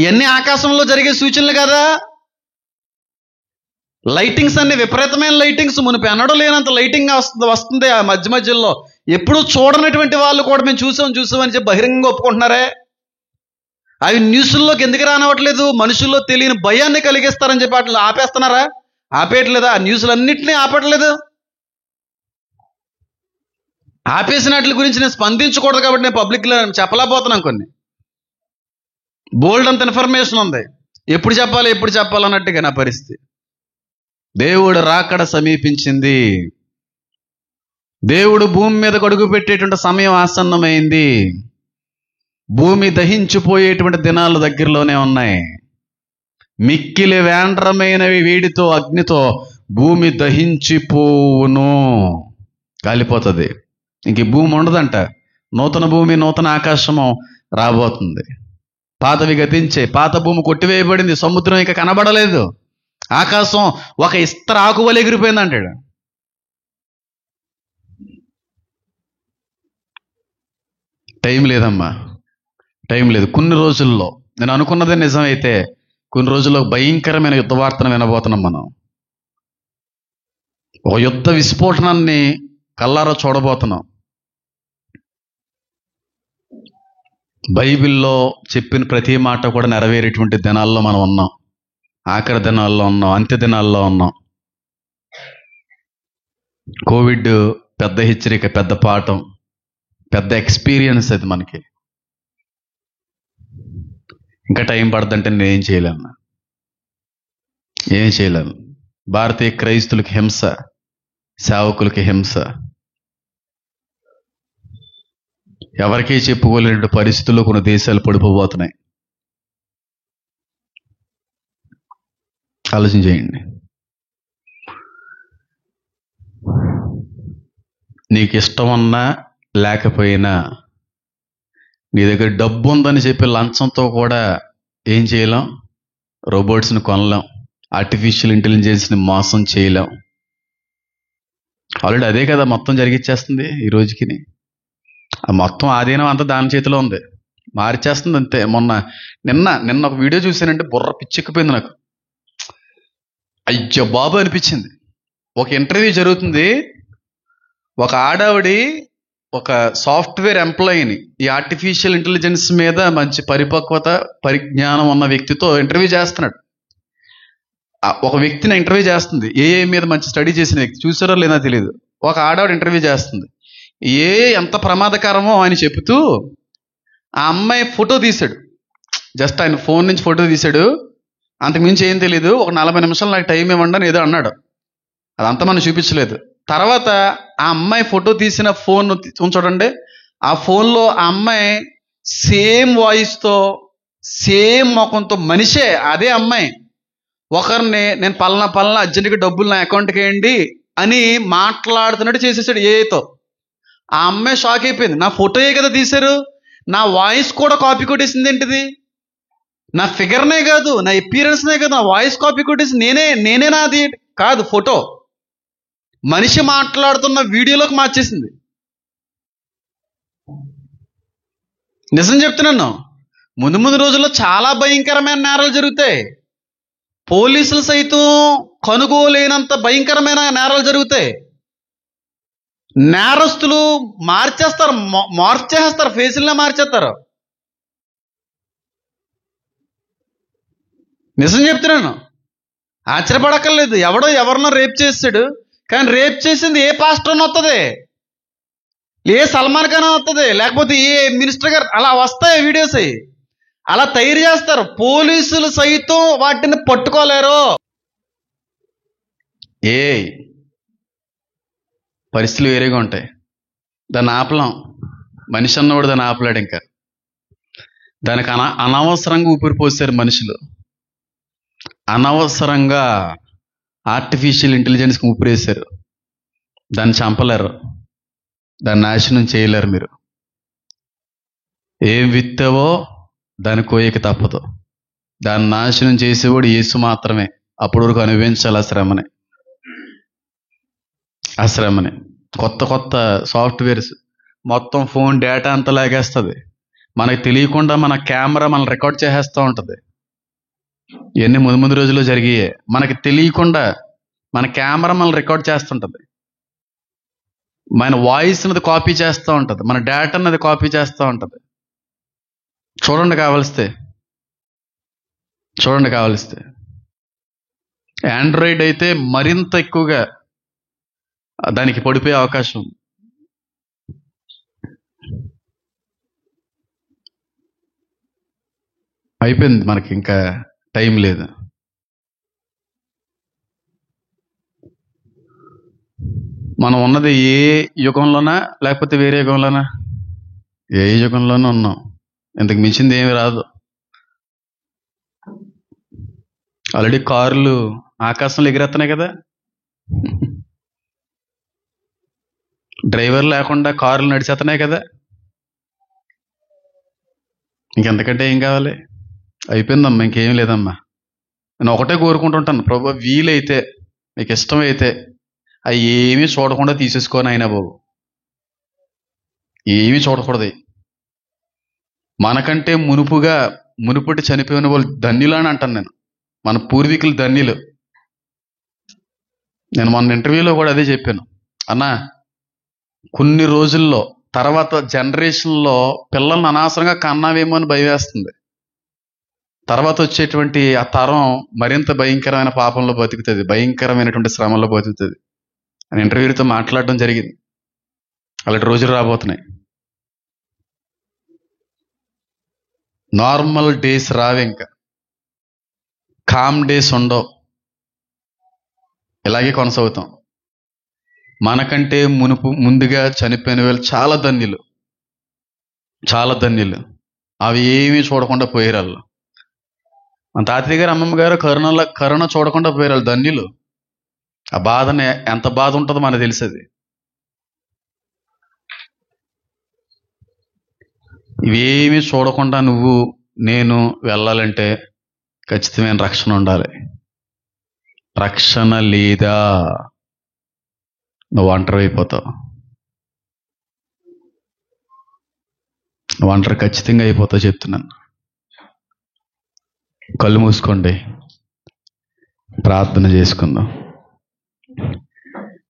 ఇవన్నీ ఆకాశంలో జరిగే సూచనలు కదా. లైటింగ్స్ అన్ని విపరీతమైన లైటింగ్స్, మునుపు ఎన్నడూ లేనంత లైటింగ్ వస్తుంది ఆ మధ్యలో. ఎప్పుడు చూడనటువంటి వాళ్ళు కూడా మేము చూసామని చెప్పి బహిరంగంగా ఒప్పుకుంటున్నారే. అవి న్యూస్ల్లోకి ఎందుకు రానవట్లేదు? మనుషుల్లో తెలియని భయాన్ని కలిగిస్తారని చెప్పి వాటిని ఆపేస్తున్నారా? ఆపేయట్లేదా? ఆ న్యూస్లన్నింటినీ ఆపట్లేదు. ఆపేసిన వాటి గురించి నేను స్పందించకూడదు కాబట్టి నేను పబ్లిక్లో చెప్పలేకపోతున్నాను. కొన్ని బోల్డ్ అంత ఇన్ఫర్మేషన్ ఉంది, ఎప్పుడు చెప్పాలి అన్నట్టుగా నా పరిస్థితి. దేవుడు రాకడ సమీపించింది. దేవుడు భూమి మీద అడుగు పెట్టేటువంటి సమయం ఆసన్నమైంది. భూమి దహించిపోయేటువంటి దినాలు దగ్గరలోనే ఉన్నాయి. మిక్కిలి వేండ్రమైనవి వేడితో అగ్నితో భూమి దహించిపోవును, కాలిపోతుంది. ఇంక భూమి ఉండదంట. నూతన భూమి నూతన ఆకాశము రాబోతుంది. పాతవి గతించే, పాత భూమి కొట్టివేయబడింది, సముద్రం ఇక కనబడలేదు, ఆకాశం ఒక ఇస్తర ఆకు వలె ఎగిరిపోయింది అంటాడు. టైం లేదమ్మా, టైం లేదు. కొన్ని రోజుల్లో నేను అనుకున్నదే నిజమైతే కొన్ని రోజుల్లో భయంకరమైన యుద్ధ వార్తను వినబోతున్నాం మనం. ఒక యుద్ధ విస్ఫోటనాన్ని కల్లారా చూడబోతున్నాం. బైబిల్లో చెప్పిన ప్రతి మాట కూడా నెరవేరేటువంటి దినాల్లో మనం ఉన్నాం. ఆఖరి దినాల్లో ఉన్నాం, అంత్య దినాల్లో ఉన్నాం. కోవిడ్ పెద్ద హెచ్చరిక, పెద్ద పాఠం, పెద్ద ఎక్స్పీరియన్స్ అది మనకి. ఇంకా టైం పడుతుంటే నేను ఏం చేయలేను. భారతీయ క్రైస్తువులకి హింస, సేవకులకి హింస, ఎవరికీ చెప్పుకోలేని పరిస్థితుల్లో కొన్ని దేశాలు పడిపోబోతున్నాయి. ఆలోచన చేయండి. నీకు ఇష్టం ఉన్నా లేకపోయినా, నీ దగ్గర డబ్బు ఉందని చెప్పి లంచంతో కూడా ఏం చేయలేం, రోబోట్స్ని కొనలేం, ఆర్టిఫిషియల్ ఇంటెలిజెన్స్ని మోసం చేయలేం. ఆల్రెడీ అదే కదా మొత్తం జరిగిచ్చేస్తుంది ఈ రోజుకి. ఆ మొత్తం ఆధీనం అంతా దాని చేతిలో ఉంది, మార్చేస్తుంది అంతే. నిన్న ఒక వీడియో చూసానంటే బుర్ర పిచ్చెక్కిపోయింది నాకు. అయ్యో బాబు అనిపించింది. ఒక ఇంటర్వ్యూ జరుగుతుంది. ఒక ఆడావిడి ఒక సాఫ్ట్వేర్ ఎంప్లాయీని, ఈ ఆర్టిఫిషియల్ ఇంటెలిజెన్స్ మీద మంచి పరిజ్ఞానం ఉన్న వ్యక్తితో ఇంటర్వ్యూ చేస్తున్నాడు. ఒక వ్యక్తిని ఇంటర్వ్యూ చేస్తుంది, ఏఐ మీద మంచి స్టడీ చేసిన వ్యక్తి. చూసారో లేదో తెలియదు. ఒక ఆడవాడు ఇంటర్వ్యూ చేస్తుంది. ఎంత ప్రమాదకరమో ఆయన చెబుతూ ఆ అమ్మాయి ఫోటో తీశాడు. జస్ట్ ఆయన ఫోన్ నుంచి ఫోటో తీశాడు, అంతకుమించి ఏం తెలీదు. ఒక 40 నిమిషాలు నాకు టైం ఇవ్వండి అని ఏదో అన్నాడు. అదంతా మనం చూపించలేదు. తర్వాత ఆ అమ్మాయి ఫోటో తీసిన ఫోన్ చూడండి. ఆ ఫోన్లో ఆ అమ్మాయి సేమ్ వాయిస్తో, సేమ్ ముఖంతో, మనిషే అదే అమ్మాయి ఒకరిని నేను పలానా అర్జెంట్గా డబ్బులు నా అకౌంట్కి వేయండి అని మాట్లాడుతున్నట్టు చేసేసాడు ఏతో. ఆ అమ్మాయి షాక్ అయిపోయింది. నా ఫోటోయే కదా తీశారు, నా వాయిస్ కూడా కాపీ కొట్టేసింది ఏంటిది? నా ఫిగర్నే కాదు, నా అపియరెన్స్నే కాదు, నా వాయిస్ కాపీ కొట్టేసి నేనే నాది కాదు, ఫోటో మనిషి మాట్లాడుతున్న వీడియోలోకి మార్చేసింది. నిజం చెప్తున్నాను, ముందు రోజుల్లో చాలా భయంకరమైన నేరాలు జరుగుతాయి. పోలీసులు సైతం కనుగోలేనంత భయంకరమైన నేరాలు జరుగుతాయి. నేరస్తులు మార్చేస్తారు, ఫేసులనే మార్చేస్తారు. నిజం చెప్తున్నాను, ఆశ్చర్యపడక్కర్లేదు. ఎవరినో రేప్ చేసాడు, కానీ రేప్ చేసింది ఏ పాస్టర్ని వస్తుంది, ఏ సల్మాన్ ఖాన్ వస్తుంది, లేకపోతే ఏ మినిస్టర్ గారు. అలా వస్తాయి వీడియోస్, అలా తయారు చేస్తారు. పోలీసులు సైతం వాటిని పట్టుకోలేరు. పరిస్థితులు వేరేగా ఉంటాయి. దాన్ని ఆపలేం. మనిషి అన్నవాడు దాన్ని ఆపలేడు. ఇంకా దానికి అనవసరంగా ఊపిరి పోసారు మనుషులు. అనవసరంగా ఆర్టిఫిషియల్ ఇంటెలిజెన్స్కి ముప్పురేశారు. దాన్ని చంపలేరు, దాన్ని నాశనం చేయలేరు. మీరు ఏం విత్తావో దాని కోయక తప్పదు. దాన్ని నాశనం చేసేవాడు యేసు మాత్రమే. అప్పటి వరకు అనుభవించాలి ఆ శ్రమని. కొత్త కొత్త సాఫ్ట్వేర్స్ మొత్తం ఫోన్ డేటా అంతా లాగేస్తుంది. మనకు తెలియకుండా మన కెమెరా మనల్ని రికార్డ్ చేసేస్తూ ఉంటుంది. ఇవన్నీ ముందు ముందు రోజుల్లో జరిగాయి. మనకి తెలియకుండా మన కెమెరా మనల్ని రికార్డ్ చేస్తుంటుంది. మన వాయిస్ అనేది కాపీ చేస్తూ ఉంటుంది, మన డేటా అనేది కాపీ చేస్తూ ఉంటుంది. చూడండి కావలిస్తే ఆండ్రాయిడ్ అయితే మరింత ఎక్కువగా దానికి పడిపోయే అవకాశం. అయిపోయింది, మనకి ఇంకా టైం లేదు. మనం ఉన్నది ఏ యుగంలోనా లేకపోతే వేరే యుగంలోనా? ఏ యుగంలోనే ఉన్నాం. ఇంతకు మించింది ఏమి రాదు. ఆల్రెడీ కార్లు ఆకాశంలో ఎగిరేస్తున్నాయి కదా. డ్రైవర్ లేకుండా కార్లు నడిచేస్తున్నాయి కదా. ఇంకెంతకంటే ఏం కావాలి? అయిపోయిందమ్మా, ఇంకేం లేదమ్మా. నేను ఒకటే కోరుకుంటుంటాను, ప్రభు వీలైతే మీకు ఇష్టమైతే అవి ఏమీ చూడకుండా తీసేసుకొని అయినా బాబు, ఏమీ చూడకూడదు. మనకంటే మునుపటి చనిపోయిన వాళ్ళు ధన్యులు అని అంటాను నేను. మన పూర్వీకులు ధన్యులు. నేను మొన్న ఇంటర్వ్యూలో కూడా అదే చెప్పాను. అన్నా, కొన్ని రోజుల్లో తర్వాత జనరేషన్లో పిల్లల్ని అనవసరంగా కన్నావేమో అని భయం వేస్తుంది. తర్వాత వచ్చేటువంటి ఆ తరం మరింత భయంకరమైన పాపంలో బతుకుతుంది, భయంకరమైనటువంటి శ్రమంలో బతుకుతుంది అని ఇంటర్వ్యూతో మాట్లాడడం జరిగింది. అలాంటి రోజులు రాబోతున్నాయి. నార్మల్ డేస్ రావు, ఇంకా కామ్ డేస్ ఉండవు. ఇలాగే కొనసాగుతాం. మనకంటే ముందుగా చనిపోయిన వాళ్ళు చాలా ధన్యులు. అవి ఏమీ చూడకుండా పోయేరాళ్ళు. మన తాతయ్య గారు, అమ్మమ్మ గారు కరోనా చూడకుండా పోయేరాళ్ళు, ధన్యులు. ఆ బాధని ఎంత బాధ ఉంటుందో మనకు తెలిసేది. ఇవేమీ చూడకుండా నేను వెళ్ళాలంటే ఖచ్చితమైన రక్షణ ఉండాలి. రక్షణ లేదా నువ్వు ఒంటరి అయిపోతావు. నువ్వు ఒంటరి ఖచ్చితంగా అయిపోతావు చెప్తున్నాను. కళ్ళు మూసుకోండి, ప్రార్థన చేసుకుందాం.